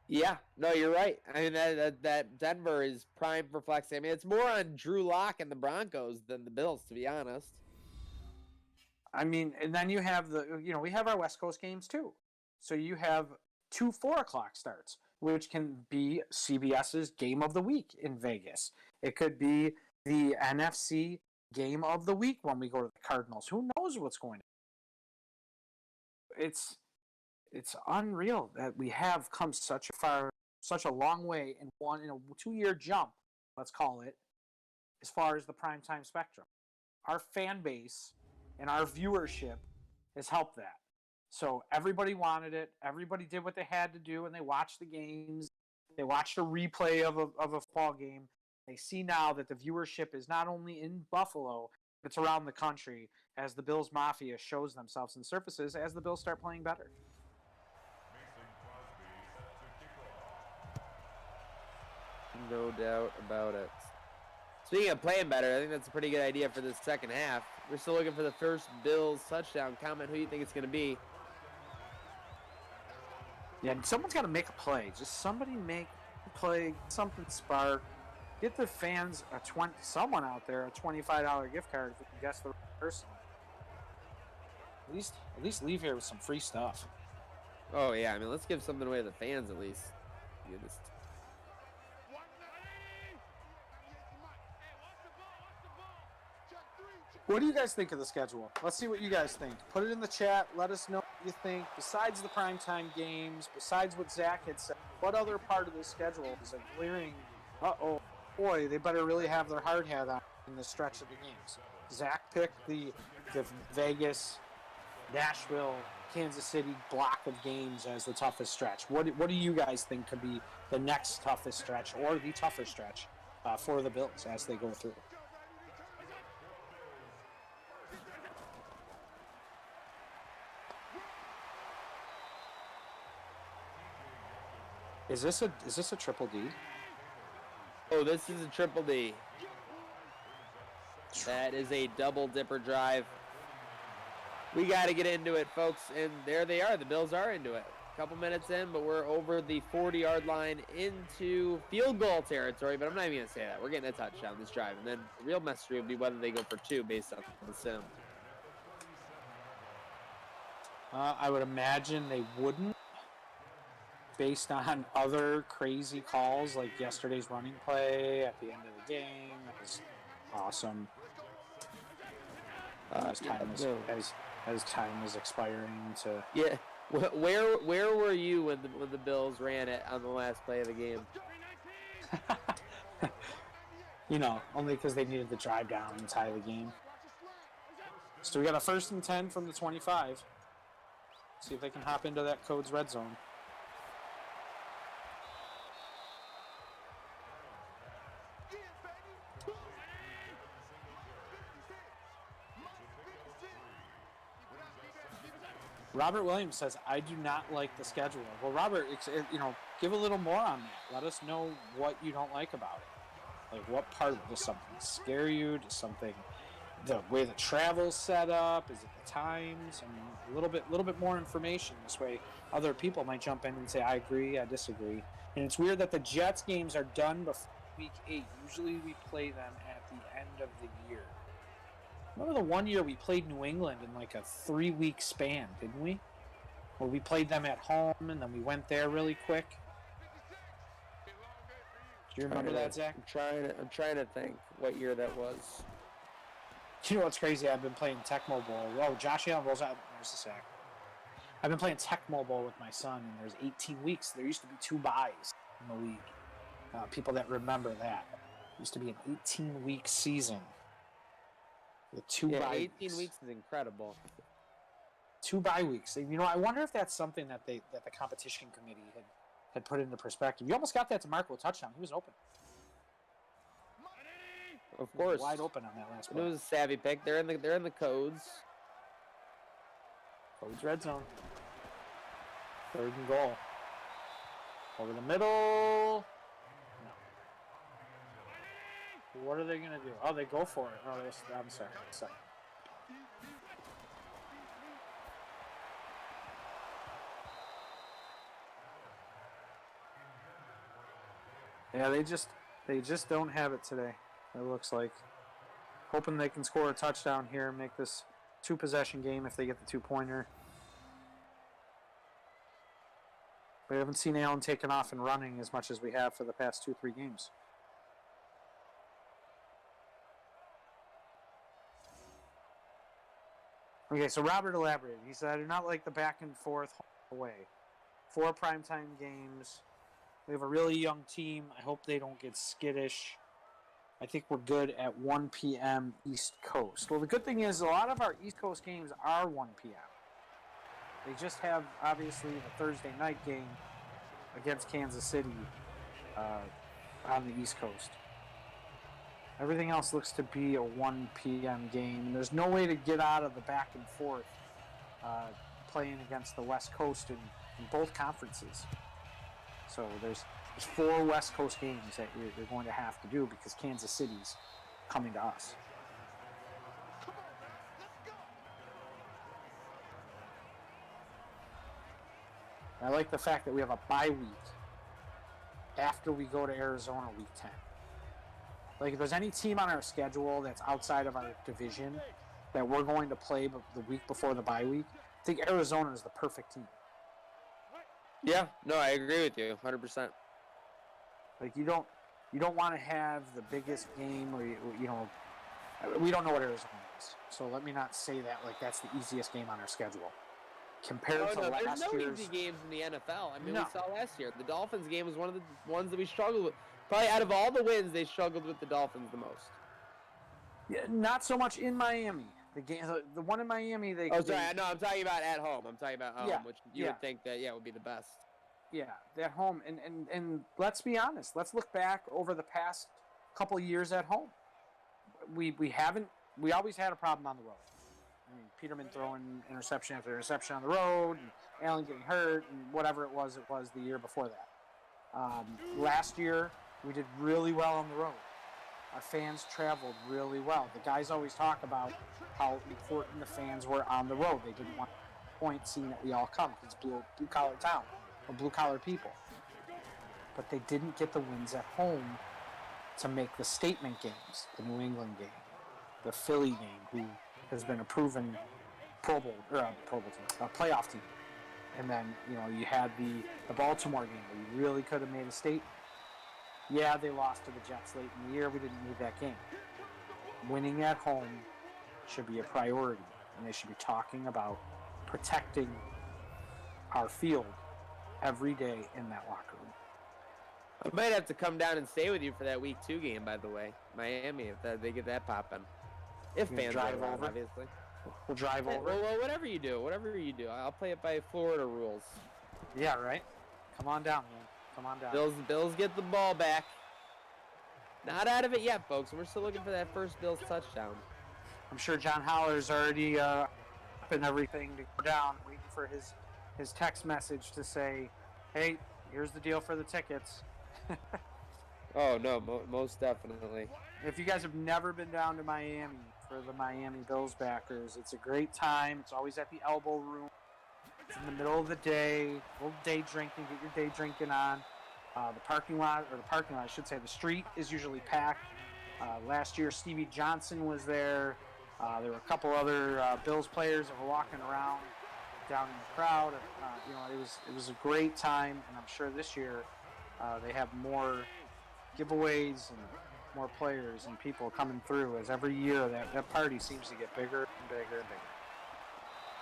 Yeah, no, you're right. I mean, that Denver is prime for flexing. I mean, it's more on Drew Lock and the Broncos than the Bills, to be honest. I mean, and then you have we have our West Coast games too. So you have 2 4:00 starts, which can be CBS's game of the week in Vegas. It could be the NFC game of the week when we go to the Cardinals. Who knows what's going on? It's unreal that we have come such a long way in a 2-year jump, let's call it, as far as the primetime spectrum. Our fan base and our viewership has helped that. So everybody wanted it. Everybody did what they had to do, and they watched the games. They watched a replay of a fall game. They see now that the viewership is not only in Buffalo, but it's around the country as the Bills Mafia shows themselves and surfaces as the Bills start playing better. No doubt about it. Speaking of playing better, I think that's a pretty good idea for this second half. We're still looking for the first Bills touchdown. Comment who you think it's going to be. Yeah, someone's got to make a play. Just somebody make a play, something spark. Get the fans someone out there a $25 gift card if you can guess the right person. At least leave here with some free stuff. Oh yeah, I mean, let's give something away to the fans at least. Goodness. What do you guys think of the schedule? Let's see what you guys think. Put it in the chat. Let us know what you think. Besides the primetime games, besides what Zach had said, what other part of the schedule is a glaring, boy, they better really have their hard hat on in the stretch of the games. Zach picked the Vegas, Nashville, Kansas City block of games as the toughest stretch. What do you guys think could be the next toughest stretch or the tougher stretch for the Bills as they go through? Is this a triple D? Oh, this is a triple D. That is a double dipper drive. We got to get into it, folks. And there they are. The Bills are into it. A couple minutes in, but we're over the 40-yard line into field goal territory. But I'm not even going to say that. We're getting a touchdown this drive. And then the real mystery will be whether they go for two based on the sim. I would imagine they wouldn't, based on other crazy calls like yesterday's running play at the end of the game. That was awesome. As time is expiring to... Yeah. Where were you when the Bills ran it on the last play of the game? Only because they needed the drive down and tie the game. So we got a 1st and 10 from the 25. See if they can hop into that Codes red zone. Robert Williams says, I do not like the schedule. Well, Robert, give a little more on that. Let us know what you don't like about it. Like, what part? Does something scare you? Does something, the way the travel's set up? Is it the times? I mean, a little bit more information. This way, other people might jump in and say, I agree, I disagree. And it's weird that the Jets games are done before week 8. Usually we play them at the end of the year. Remember the one year we played New England in like a 3-week span, didn't we? Where we played them at home and then we went there really quick. Do you remember that, Zach? I'm trying to think what year that was. You know what's crazy? I've been playing Tecmo Bowl. Oh, Josh Allen rolls out. There's the sack. I've been playing Tecmo Bowl with my son, and there's 18 weeks. There used to be 2 buys in the league. People that remember that. It used to be an 18-week season. With 2 bye 18 weeks is incredible. 2 bye weeks. I wonder if that's something that the competition committee had put into perspective. You almost got that to Marco a touchdown. He was open. Of course, wide open on that last play. It was a savvy pick. They're in the codes. Codes red zone. 3rd and goal. Over the middle. No. What are they going to do? Oh, they go for it. Oh, I'm sorry. Yeah, they just don't have it today. It looks like. Hoping they can score a touchdown here and make this 2-possession game if they get the 2-pointer. We haven't seen Allen taken off and running as much as we have for the past 2-3 games. Okay, so Robert elaborated. He said, I do not like the back and forth away. 4 primetime games. We have a really young team. I hope they don't get skittish. I think we're good at 1 p.m. East Coast. Well, the good thing is a lot of our East Coast games are 1 p.m. They just have, obviously, the Thursday night game against Kansas City on the East Coast. Everything else looks to be a 1 p.m. game. And there's no way to get out of the back and forth playing against the West Coast in both conferences. So there's 4 West Coast games that you're going to have to do because Kansas City's coming to us. I like the fact that we have a bye week after we go to Arizona week 10. Like, if there's any team on our schedule that's outside of our division that we're going to play the week before the bye week, I think Arizona is the perfect team. Yeah, no, I agree with you 100%. Like, you don't want to have the biggest game where we don't know what Arizona is, so let me not say that like that's the easiest game on our schedule. Compared to There's last no year's, easy games in the NFL. I mean, No. we saw last year. The Dolphins game was one of the ones that we struggled with. Probably out of all the wins, they struggled with the Dolphins the most. yeah, not so much in Miami. The one in Miami, Oh, sorry, no, I'm talking about at home. I'm talking about home, Yeah, which you yeah. would think that would be the best. Yeah, at home, and let's be honest. Let's look back over the past couple of years at home. We always had a problem on the road. I mean, Peterman throwing interception after interception on the road, and Allen getting hurt, and whatever it was the year before that. Last year, we did really well on the road. Our fans traveled really well. The guys always talk about how important the fans were on the road. They didn't want point seeing that we all come because it's blue-collar town or blue-collar people. But they didn't get the wins at home to make the statement games, the New England game, the Philly game, who has been a proven playoff team. And then, you had the Baltimore game where you really could have made a statement. Yeah, they lost to the Jets late in the year. We didn't need that game. Winning at home should be a priority, and they should be talking about protecting our field every day in that locker room. I might have to come down and stay with you for that Week 2 game, by the way. Miami, if they get that popping. If fans drive are around, over? obviously. We'll drive over. Well, whatever you do. I'll play it by Florida rules. Yeah, right? Come on down, man. Come on down. Bills get the ball back. Not out of it yet, folks. We're still looking for that first Bills touchdown. I'm sure John Holler's already up and everything to go down, waiting for his text message to say, hey, here's the deal for the tickets. Oh, no, most definitely. If you guys have never been down to Miami for the Miami Bills backers, it's a great time. It's always at the Elbow Room. It's in the middle of the day. A little day drinking. Get your day drinking on. The street is usually packed. Last year, Stevie Johnson was there. There were a couple other Bills players that were walking around down in the crowd. It was a great time, and I'm sure this year they have more giveaways and more players and people coming through, as every year that party seems to get bigger and bigger and bigger.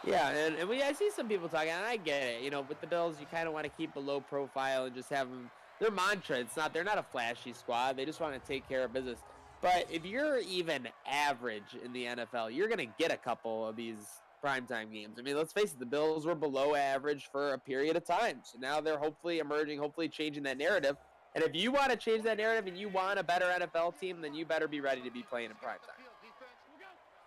Yeah, and I see some people talking, and I get it. With the Bills, you kind of want to keep a low profile and just have them. Their mantra, they're not a flashy squad. They just want to take care of business. But if you're even average in the NFL, you're going to get a couple of these primetime games. I mean, let's face it, the Bills were below average for a period of time. So now they're hopefully emerging, hopefully changing that narrative. And if you want to change that narrative and you want a better NFL team, then you better be ready to be playing in primetime.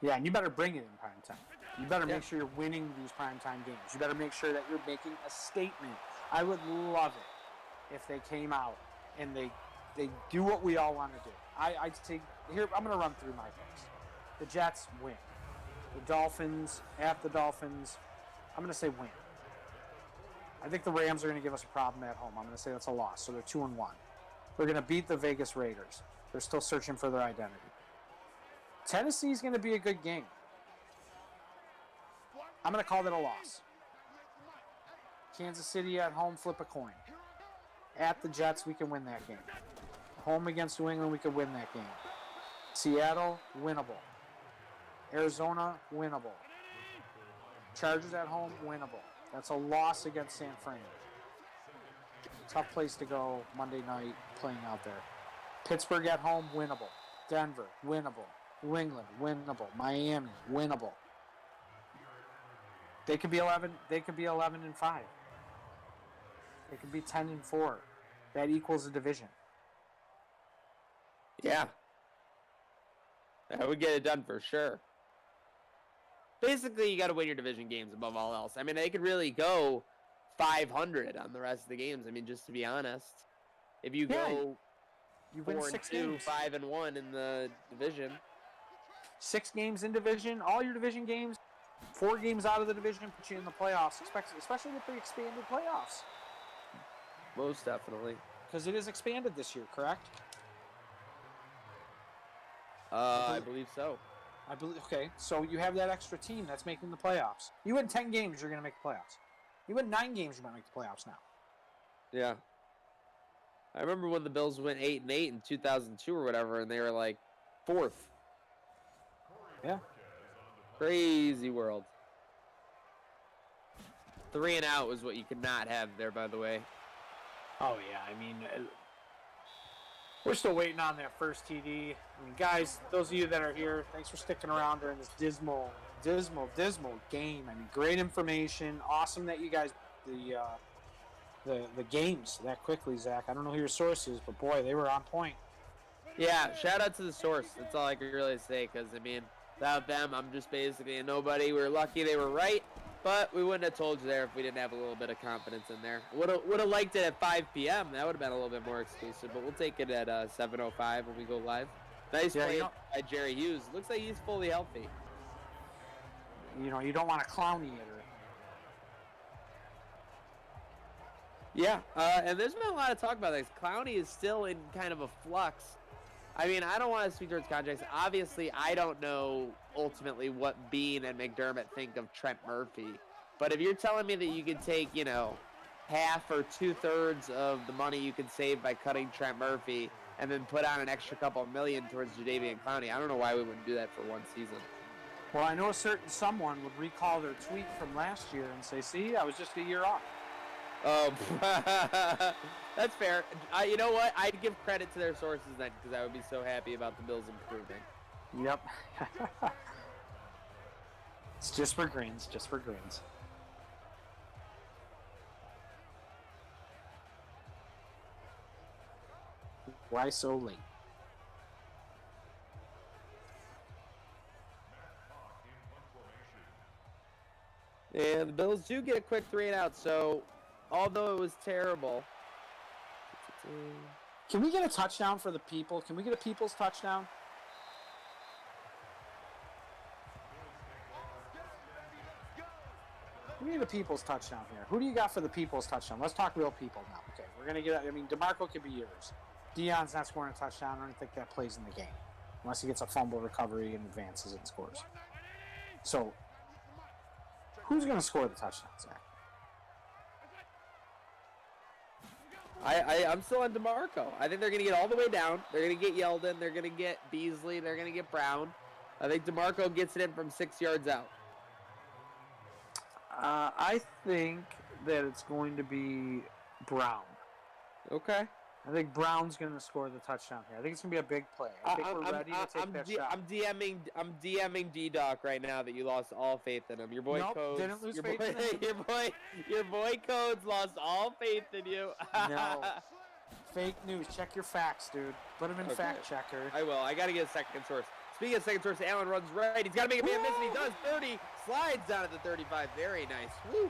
Yeah, and you better bring it in primetime. You better make sure you're winning these primetime games. You better make sure that you're making a statement. I would love it if they came out and they do what we all want to do. I'd say, here, I'm going to run through my picks. The Jets win. The Dolphins, I'm going to say win. I think the Rams are going to give us a problem at home. I'm going to say that's a loss. So they're 2-1. They're going to beat the Vegas Raiders. They're still searching for their identity. Tennessee's going to be a good game. I'm going to call that a loss. Kansas City at home, flip a coin. At the Jets, we can win that game. Home against New England, we can win that game. Seattle, winnable. Arizona, winnable. Chargers at home, winnable. That's a loss against San Fran. Tough place to go Monday night playing out there. Pittsburgh at home, winnable. Denver, winnable. New England, winnable. Miami, winnable. They could be 11. They could be 11-5. They could be 10-4. That equals a division. Yeah, that would get it done for sure. Basically, you got to win your division games above all else. I mean, they could really go 500 on the rest of the games. I mean, just to be honest, if you go you win 6 games, 5-1 in the division, 6 games in division, all your division games, 4 games out of the division put you in the playoffs, especially with the expanded playoffs. Most definitely, because it is expanded this year, correct? I believe so. I believe. Okay, so you have that extra team that's making the playoffs. You win 10 games, you're going to make the playoffs. You win 9 games, you might make the playoffs now. Yeah. I remember when the Bills went 8-8 in 2002 or whatever, and they were like 4th. Yeah. Crazy world. 3 and out was what you could not have there, by the way. Oh, yeah. I mean, we're still waiting on that first TD. I mean, guys, those of you that are here, thanks for sticking around during this dismal game. I mean, great information. Awesome that you guys, the games that quickly, Zach. I don't know who your source is, but boy, they were on point. Yeah, shout out to the source. That's all I can really say, because, I mean, without them, I'm just basically a nobody. We were lucky they were right, but we wouldn't have told you there if we didn't have a little bit of confidence in there. Would have liked it at 5 p.m. That would have been a little bit more exclusive, but we'll take it at 7:05 when we go live. Nice play by Jerry Hughes. Looks like he's fully healthy. You know, you don't want to clowny it. Yeah, and there's been a lot of talk about this. Clowney is still in kind of a flux. I mean, I don't want to speak towards contracts. Obviously, I don't know ultimately what Bean and McDermott think of Trent Murphy. But if you're telling me that you could take, you know, half or 2/3 of the money you could save by cutting Trent Murphy and then put on an extra couple million towards Jadeveon Clowney, I don't know why we wouldn't do that for one season. Well, I know a certain someone would recall their tweet from last year and say, see, I was just a year off. Oh, that's fair. You know what? I'd give credit to their sources then, because I would be so happy about the Bills improving. Yep. It's just for grins, just for grins. Why so late? And the Bills do get a quick 3 and out, so although it was terrible. Can we get a touchdown for the people? Can we get a people's touchdown? We need a people's touchdown here. Who do you got for the people's touchdown? Let's talk real people now. Okay, we're going to get, I mean, DeMarco could be yours. Deion's not scoring a touchdown. I don't think that plays in the game. Unless he gets a fumble recovery and advances and scores. So, who's going to score the touchdown, Zach? I'm still on DeMarco. I think they're going to get all the way down. They're going to get Yeldon. They're going to get Beasley. They're going to get Brown. I think DeMarco gets it in from 6 yards out. I think that it's going to be Brown. Okay. I think Brown's going to score the touchdown here. I think it's going to be a big play. I think we're ready to take that shot. I'm DMing D-Doc right now that you lost all faith in him. Your boy Codes. Didn't lose faith in him. Your boy Codes lost all faith in you. No. Fake news. Check your facts, dude. Put him in fact checker. I will. I got to get a second source. Speaking of second source, Allen runs right. He's got to make a man miss, and he does. 30. Slides down at the 35. Very nice. Woo.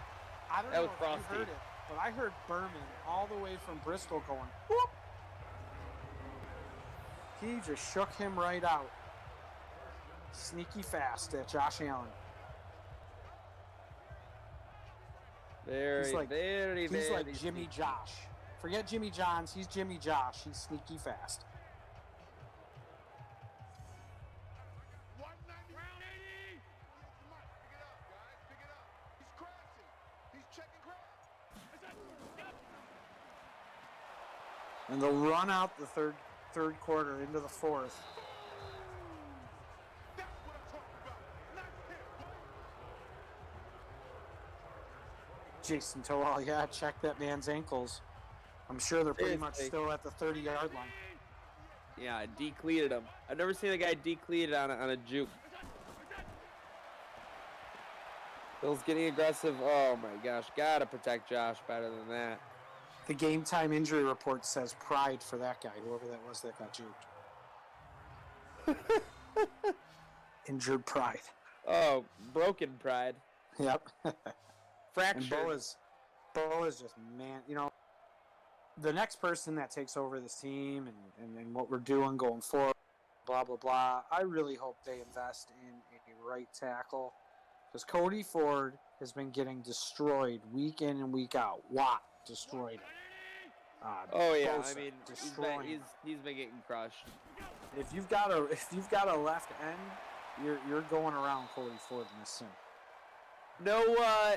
I don't know if you heard it, but I heard Berman all the way from Bristol going, whoop. He just shook him right out. Sneaky fast at Josh Allen. He's like Jimmy Josh. Forget Jimmy Johns. He's Jimmy Josh. He's sneaky fast. And they'll run out the third quarter into the fourth. Jason Towell, yeah, check that man's ankles. I'm sure they're pretty much still at the 30-yard line. Yeah, I decleated him. I've never seen a guy decleated on a juke. Bill's getting aggressive. Oh my gosh, gotta protect Josh better than that. The game time injury report says pride for that guy, whoever that was that got juked. Injured pride. Oh, broken pride. Yep. Fractured. And Bo is just, man, you know, the next person that takes over this team and what we're doing going forward, blah, blah, blah, I really hope they invest in a right tackle. Because Cody Ford has been getting destroyed week in and week out. Watt destroyed him. Oh, yeah. Bosa, I mean, he's been getting crushed. If you've got a left end, you're going around Cody Ford in this sim. No,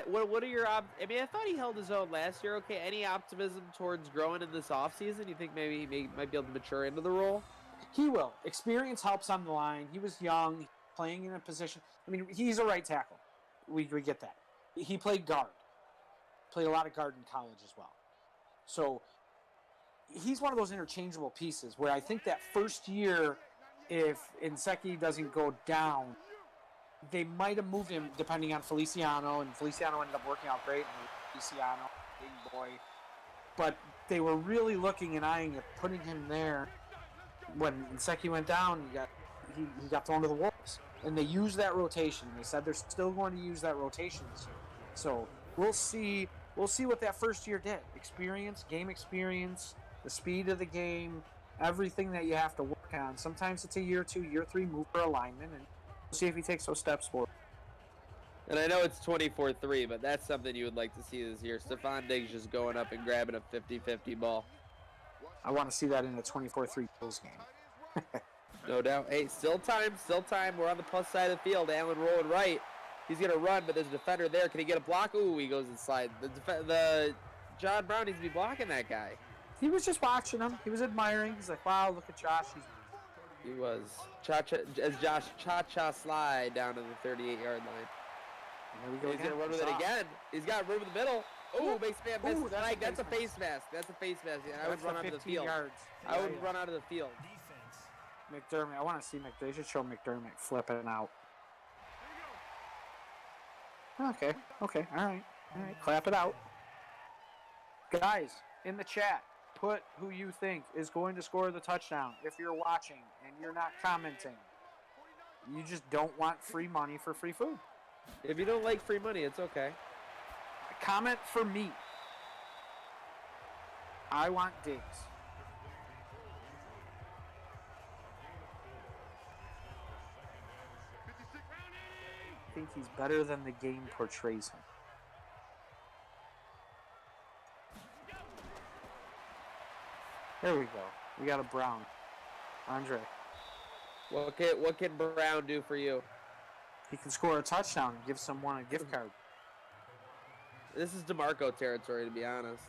what are your I mean, I thought he held his own last year. Okay, any optimism towards growing in this offseason? You think maybe he might be able to mature into the role? He will. Experience helps on the line. He was young, playing in a position. I mean, he's a right tackle. We get that. He played guard. Played a lot of guard in college as well. So he's one of those interchangeable pieces where I think that first year, if Nsekhe doesn't go down, they might have moved him depending on Feliciano, and Feliciano ended up working out great. And Feliciano, big boy. But they were really looking and eyeing at putting him there. When Nsekhe went down, he got thrown to the wolves. And they used that rotation. They said they're still going to use that rotation this year. So we'll see what that first year did. Experience, game experience, the speed of the game, everything that you have to work on. Sometimes it's a year 2, year 3 move for alignment, and we'll see if he takes those steps forward. And I know it's 24-3, but that's something you would like to see this year. Stephon Diggs just going up and grabbing a 50-50 ball. I want to see that in a 24-3 Bills game. No doubt. Hey, still time. We're on the plus side of the field. Allen rolling right. He's going to run, but there's a defender there. Can he get a block? Ooh, he goes inside. The John Brown needs to be blocking that guy. He was just watching him. He was admiring. He's like, wow, look at Josh. He was. Josh cha-cha slide down to the 38-yard line. There we go. He's going to run with it again. He's got room in the middle. Oh, makes man miss. Ooh, That's a face mask. That's a face mask. I would run out of the field. Yards. I would run out of the field. McDermott. I want to see McDermott. They should show McDermott flipping out. Okay. All right. Clap it out. Guys, in the chat, put who you think is going to score the touchdown. If you're watching and you're not commenting, you just don't want free money for free food. If you don't like free money, it's okay. Comment for me. I want Diggs. I think he's better than the game portrays him. There we go. We got a Brown. Andre. What can Brown do for you? He can score a touchdown and give someone a gift card. This is DeMarco territory, to be honest.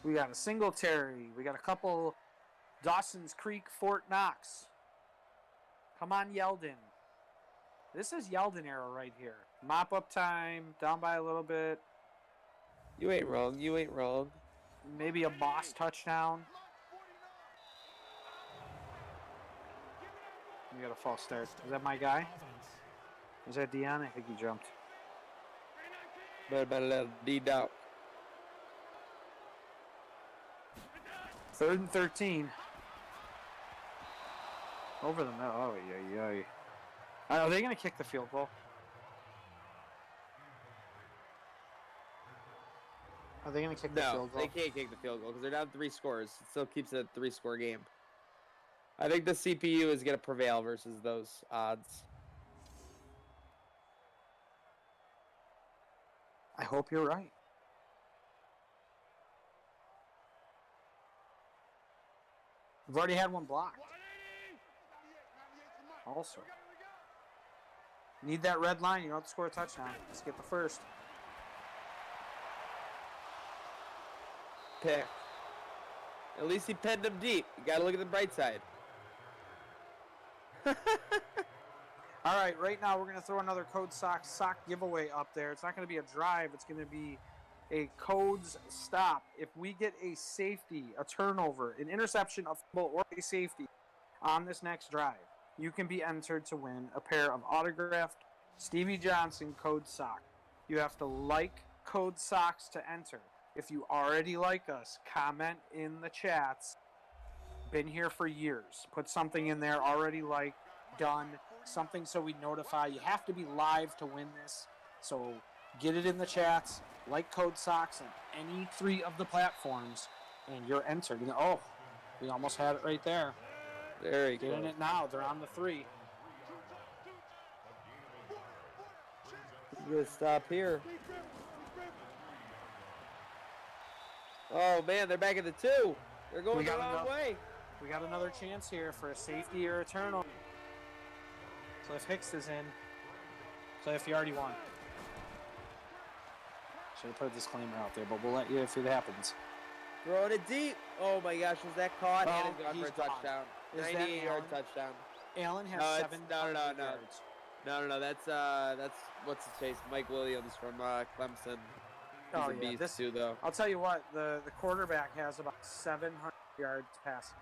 We got a Singletary. We got a couple Dawson's Creek, Fort Knox. Come on, Yeldon. This is Yeldon era right here. Mop up time, down by a little bit. You ain't wrong. Maybe a boss touchdown. We got a false start. Is that my guy? Is that Dion? I think he jumped. Better let D-Dog. 3rd and 13. Over the middle. Oh, yeah. Are they going to kick the field goal? Are they going to kick the field goal? No, they can't kick the field goal because they're down 3 scores. It still keeps it a 3-score game. I think the CPU is going to prevail versus those odds. I hope you're right. We've already had one blocked. Also. Need that red line. You don't have to score a touchdown. Let's get the first. Pick. At least he pinned him deep. You got to look at the bright side. All right, right now we're going to throw another Code sock giveaway up there. It's not going to be a drive. It's going to be a Codes stop. If we get a safety, a turnover, an interception, a fumble, or a safety on this next drive, you can be entered to win a pair of autographed Stevie Johnson Code sock. You have to like Code socks to enter. If you already like us, comment in the chats. Been here for years. Put something in there, already like, done, something so we notify. You have to be live to win this. So get it in the chats, like Code Socks on any 3 of the platforms, and you're entered. Oh, we almost had it right there. There you go. Getting it now. They're on the 3. Good stop here. Oh, man, they're back at the 2. They're going the wrong way. We got another chance here for a safety or a turnover. Cliff Hicks is in. Cliff, you already won. Should have put a disclaimer out there, but we'll let you if it happens. Throwing it deep. Oh my gosh, was that caught? Well, And it's gone for a he's gone. touchdown. Is that 98-yard Allen? touchdown. Allen has No, it's- 700 no. yards. No. That's what's his face? Mike Williams from Clemson. He's Oh, a yeah, beast too, though. I'll tell you what, the quarterback has about 700 yards passing.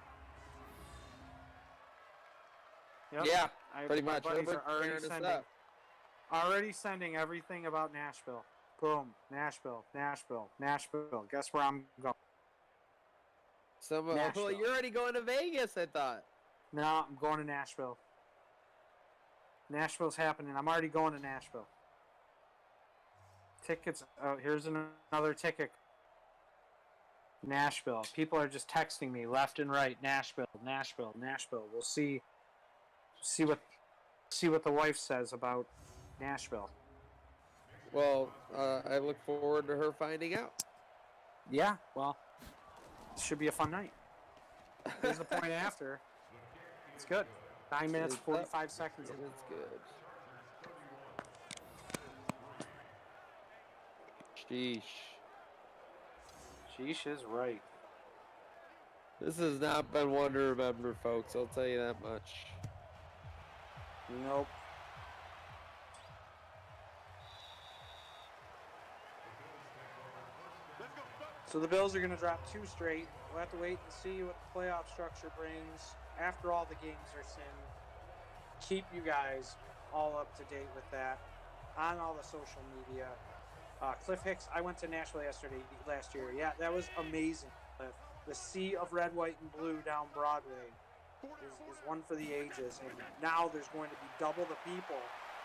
Yep. Yeah, My pretty much. buddies Herbert are tearing us already up. sending everything about Nashville. Boom, Nashville. Guess where I'm going? Well, Nashville. you're already going to Vegas, I thought. No, I'm going to Nashville. Nashville's happening. I'm already going to Nashville. Tickets. Oh, here's another ticket. Nashville. People are just texting me left and right. Nashville. We'll see what the wife says about Nashville. Well, I look forward to her finding out. Yeah, well, it should be a fun night. Here's the point after. It's good. 9 minutes, 45 seconds. It's good. Sheesh. Sheesh is right. This has not been one to remember, folks. I'll tell you that much. Nope. So the Bills are going to drop 2 straight. We'll have to wait and see what the playoff structure brings after all the games are in. Keep you guys all up to date with that on all the social media. Cliff Hicks, I went to Nashville last year. Yeah, that was amazing. The sea of red, white, and blue down Broadway is one for the ages. And now there's going to be double the people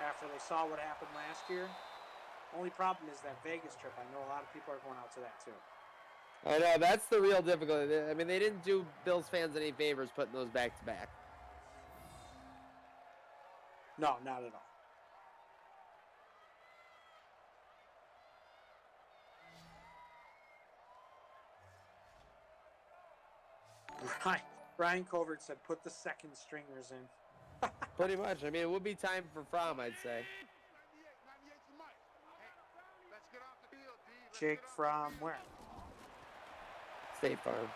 after they saw what happened last year. Only problem is that Vegas trip. I know a lot of people are going out to that too. I know, that's the real difficulty. I mean, they didn't do Bills fans any favors putting those back to back. No, not at all. Brian Covert said, "Put the second stringers in." Pretty much. I mean, it would be time for Fromm, I'd say. Jake from where? State Farm.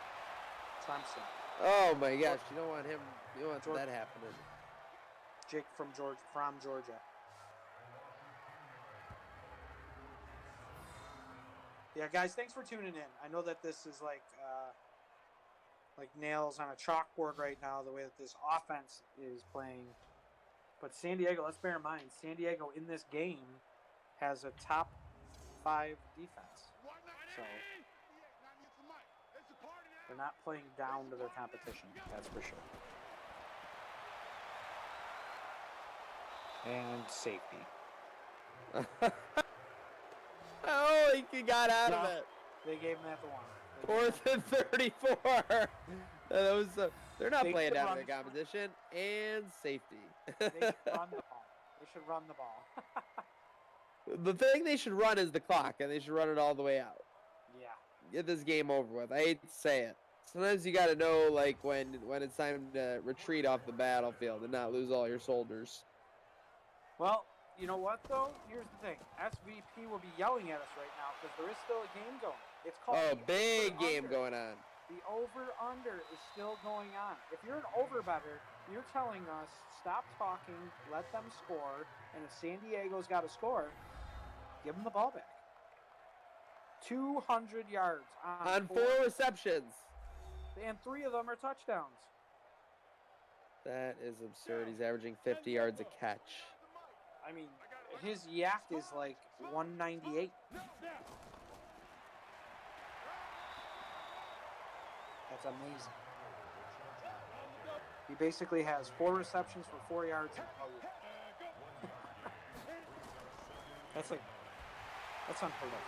Clemson. Oh my gosh, you don't want him. You don't want that happening. Jake from Georgia. Yeah, guys, thanks for tuning in. I know that this is like nails on a chalkboard right now, the way that this offense is playing. But San Diego, let's bear in mind, San Diego in this game has a top 5 defense. So they're not playing down to their competition, that's for sure. And safety. Oh, he got out of it. They gave him that the one. 4th and 34. That was, they're not They playing could down run to the competition. And safety. They should run the ball. They should run the ball. The thing they should run is the clock, and they should run it all the way out. Yeah. Get this game over with. I hate to say it. Sometimes you got to know, like, when it's time to retreat off the battlefield and not lose all your soldiers. Well, you know what, though? Here's the thing. SVP will be yelling at us right now because there is still a game going. It's called Oh, the big game over-under. going on. The over-under is still going on. If you're an over-better, you're telling us, stop talking, let them score, and if San Diego's got to score, give them the ball back. 200 yards On 4 receptions. and 3 of them are touchdowns. That is absurd. He's averaging 50 yards a catch. I mean, his yak is like 198. That's amazing. He basically has 4 receptions for 4 yards. That's unheard of.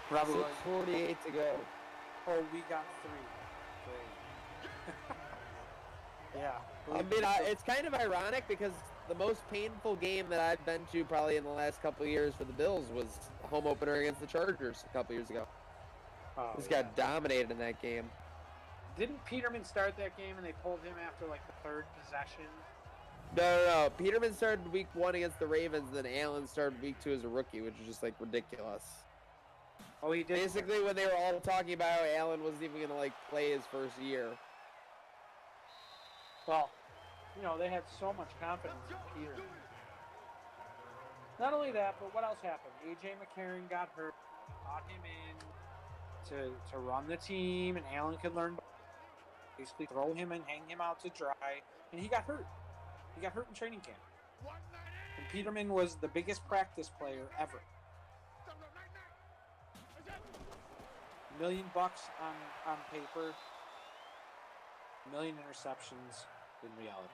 Probably. 6:48 to go. Oh, we got 3. Great. Yeah. I mean, it's kind of ironic because the most painful game that I've been to probably in the last couple of years for the Bills was the home opener against the Chargers a couple years ago. Just got dominated in that game. Didn't Peterman start that game and they pulled him after like the 3rd possession? No. Peterman started week 1 against the Ravens, and then Allen started week 2 as a rookie, which is just like ridiculous. Oh, he did. Basically, when they were all talking about how Allen wasn't even going to like play his first year. Well, you know, they had so much confidence in Peterman. Not only that, but what else happened? A.J. McCarron got hurt, brought him in to run the team, and Allen could learn. Basically, throw him and hang him out to dry, and he got hurt. He got hurt in training camp. And Peterman was the biggest practice player ever. $1 million on paper, 1 million interceptions in reality.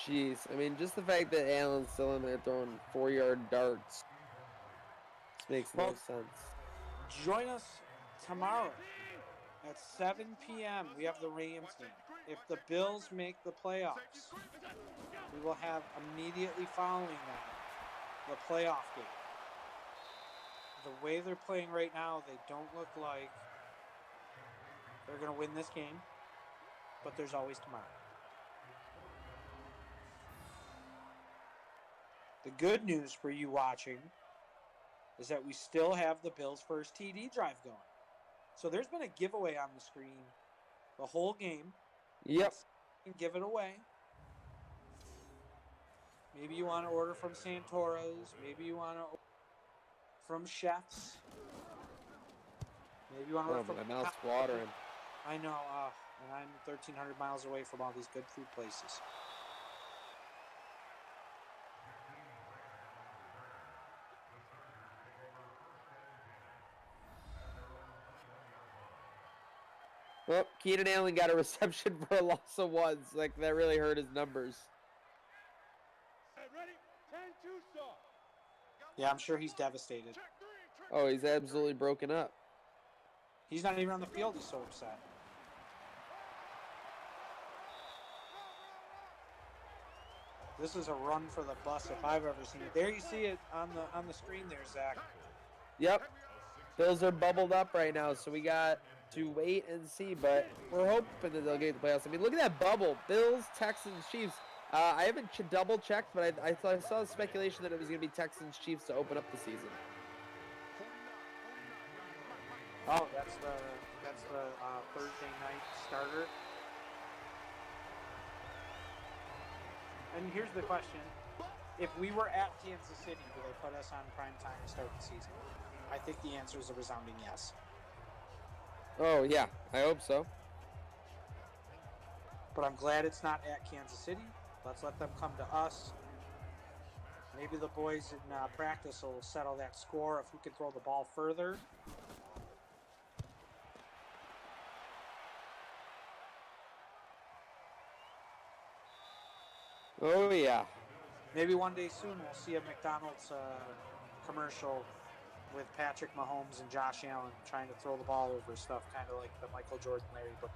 Jeez, I mean, just the fact that Allen's still in there throwing 4-yard darts just makes no sense. Join us tomorrow at 7 p.m. We have the Rams game. If the Bills make the playoffs, we will have immediately following that the playoff game. The way they're playing right now, they don't look like they're going to win this game, but there's always tomorrow. The good news for you watching is that we still have the Bills' first TD drive going. So there's been a giveaway on the screen the whole game. Yep. And give it away. Maybe you want to order from Santora's. Maybe you want to order from Chefs. Maybe you want to order from... My mouth's watering. I know, and I'm 1,300 miles away from all these good food places. Well, Keenan Allen got a reception for a loss of 1, so like that really hurt his numbers. Yeah, I'm sure he's devastated. Oh, he's absolutely broken up. He's not even on the field. He's so upset. This is a run for the bus if I've ever seen it. There you see it on the screen there, Zach. Yep. Bills are bubbled up right now, so we got to wait and see, but we're hoping that they'll get the playoffs. I mean, look at that bubble. Bills, Texans, Chiefs. I haven't double checked, but I saw speculation that it was going to be Texans, Chiefs to open up the season. Oh, that's the Thursday night starter. And here's the question. If we were at Kansas City, would they put us on prime time to start the season? I think the answer is a resounding yes. Oh, yeah. I hope so. But I'm glad it's not at Kansas City. Let's let them come to us. Maybe the boys in practice will settle that score if we can throw the ball further. Oh, yeah. Maybe one day soon we'll see a McDonald's commercial with Patrick Mahomes and Josh Allen trying to throw the ball over stuff, kind of like the Michael Jordan, Larry Bird.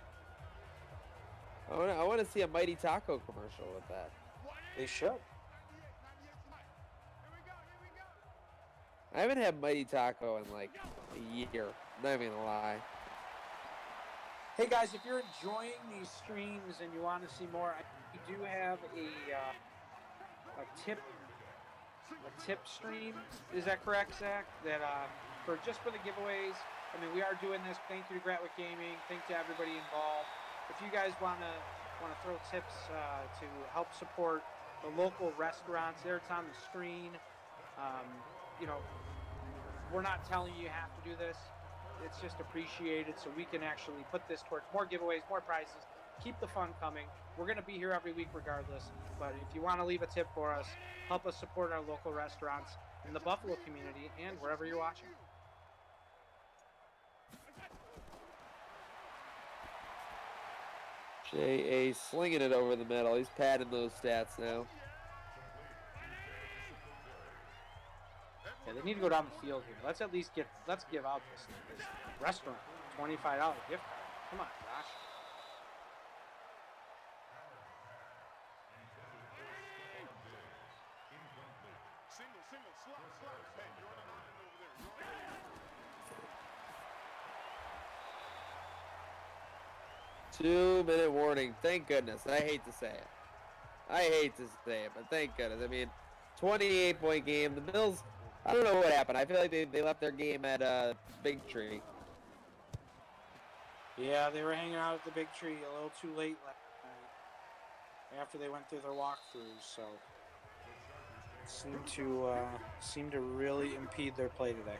I want to see a Mighty Taco commercial with that. They should. I haven't had Mighty Taco in like a year. Not even gonna lie. Hey guys, if you're enjoying these streams and you want to see more, we do have a tip stream. Is that correct, Zach? That for the giveaways. I mean, we are doing this. Thank you to Gratwick Gaming. Thank you to everybody involved. If you guys want to throw tips to help support the local restaurants, there it's on the screen. We're not telling you have to do this. It's just appreciated so we can actually put this towards more giveaways, more prizes, keep the fun coming. We're going to be here every week regardless, but if you want to leave a tip for us, help us support our local restaurants in the Buffalo community and wherever you're watching. J.A. slinging it over the middle. He's padding those stats now. Yeah, they need to go down the field here. Let's give out this restaurant $25 gift card. Come on, Josh. Single, slot. Hey, you're on the line over there. You're on the line. 2-minute warning. Thank goodness. I hate to say it. But thank goodness. I mean, 28-point game. The Bills, I don't know what happened. I feel like they left their game at Big Tree. Yeah, they were hanging out at the Big Tree a little too late last night after they went through their walkthroughs, so seemed to really impede their play today.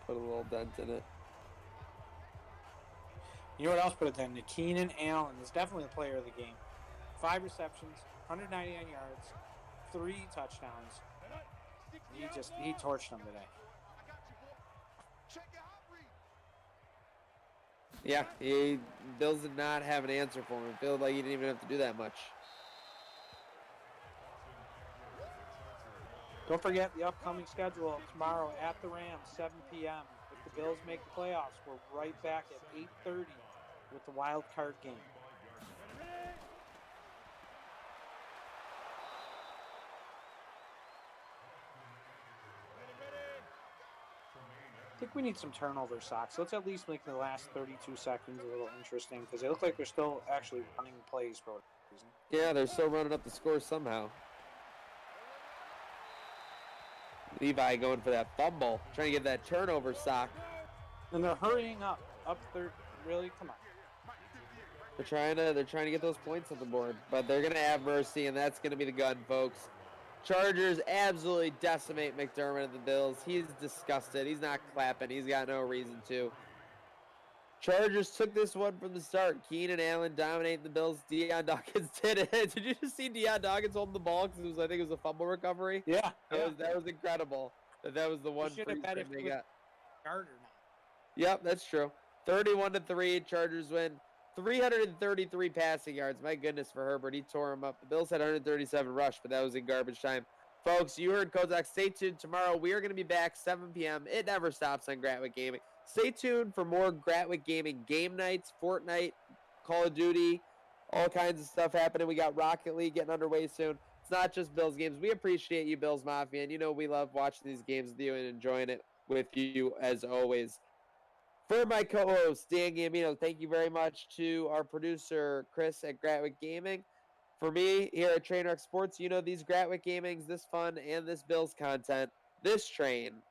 Put a little dent in it. You know what else put a dent in it? Keenan Allen is definitely the player of the game. 5 receptions, 199 yards, 3 touchdowns. He torched them today. Yeah, Bills did not have an answer for him. It feels like he didn't even have to do that much. Don't forget the upcoming schedule tomorrow at the Rams, 7 p.m. If the Bills make the playoffs, we're right back at 8:30 with the wild card game. I think we need some turnover socks. Let's at least make the last 32 seconds a little interesting because they look like they're still actually running plays for a reason. Yeah, they're still running up the score somehow. Levi going for that fumble, trying to get that turnover sock. And they're hurrying up third. Really, come on. They're trying to get those points on the board, but they're gonna have mercy, and that's gonna be the gun, folks. Chargers absolutely decimate McDermott and the Bills. He's disgusted. He's not clapping. He's got no reason to. Chargers took this one from the start. Keenan Allen dominating the Bills. Deion Dawkins did it. Did you just see Deion Dawkins holding the ball? Because I think it was a fumble recovery. Yeah. That was incredible. That was the one free bet if they got. Guard or not. Yep, that's true. 31-3. Chargers win. 333 passing yards. My goodness for Herbert. He tore him up. The Bills had 137 rush, but that was in garbage time. Folks, you heard Kozak. Stay tuned. Tomorrow we are going to be back 7 p.m. It never stops on Gratwick Gaming. Stay tuned for more Gratwick Gaming game nights, Fortnite, Call of Duty, all kinds of stuff happening. We got Rocket League getting underway soon. It's not just Bills games. We appreciate you, Bills Mafia, and you know we love watching these games with you and enjoying it with you as always. For my co-host, Dan Gambino, thank you very much to our producer, Chris at Gratwick Gaming. For me, here at Trainwreck Sports, you know these Gratwick Gamings, this fun, and this Bills content, this train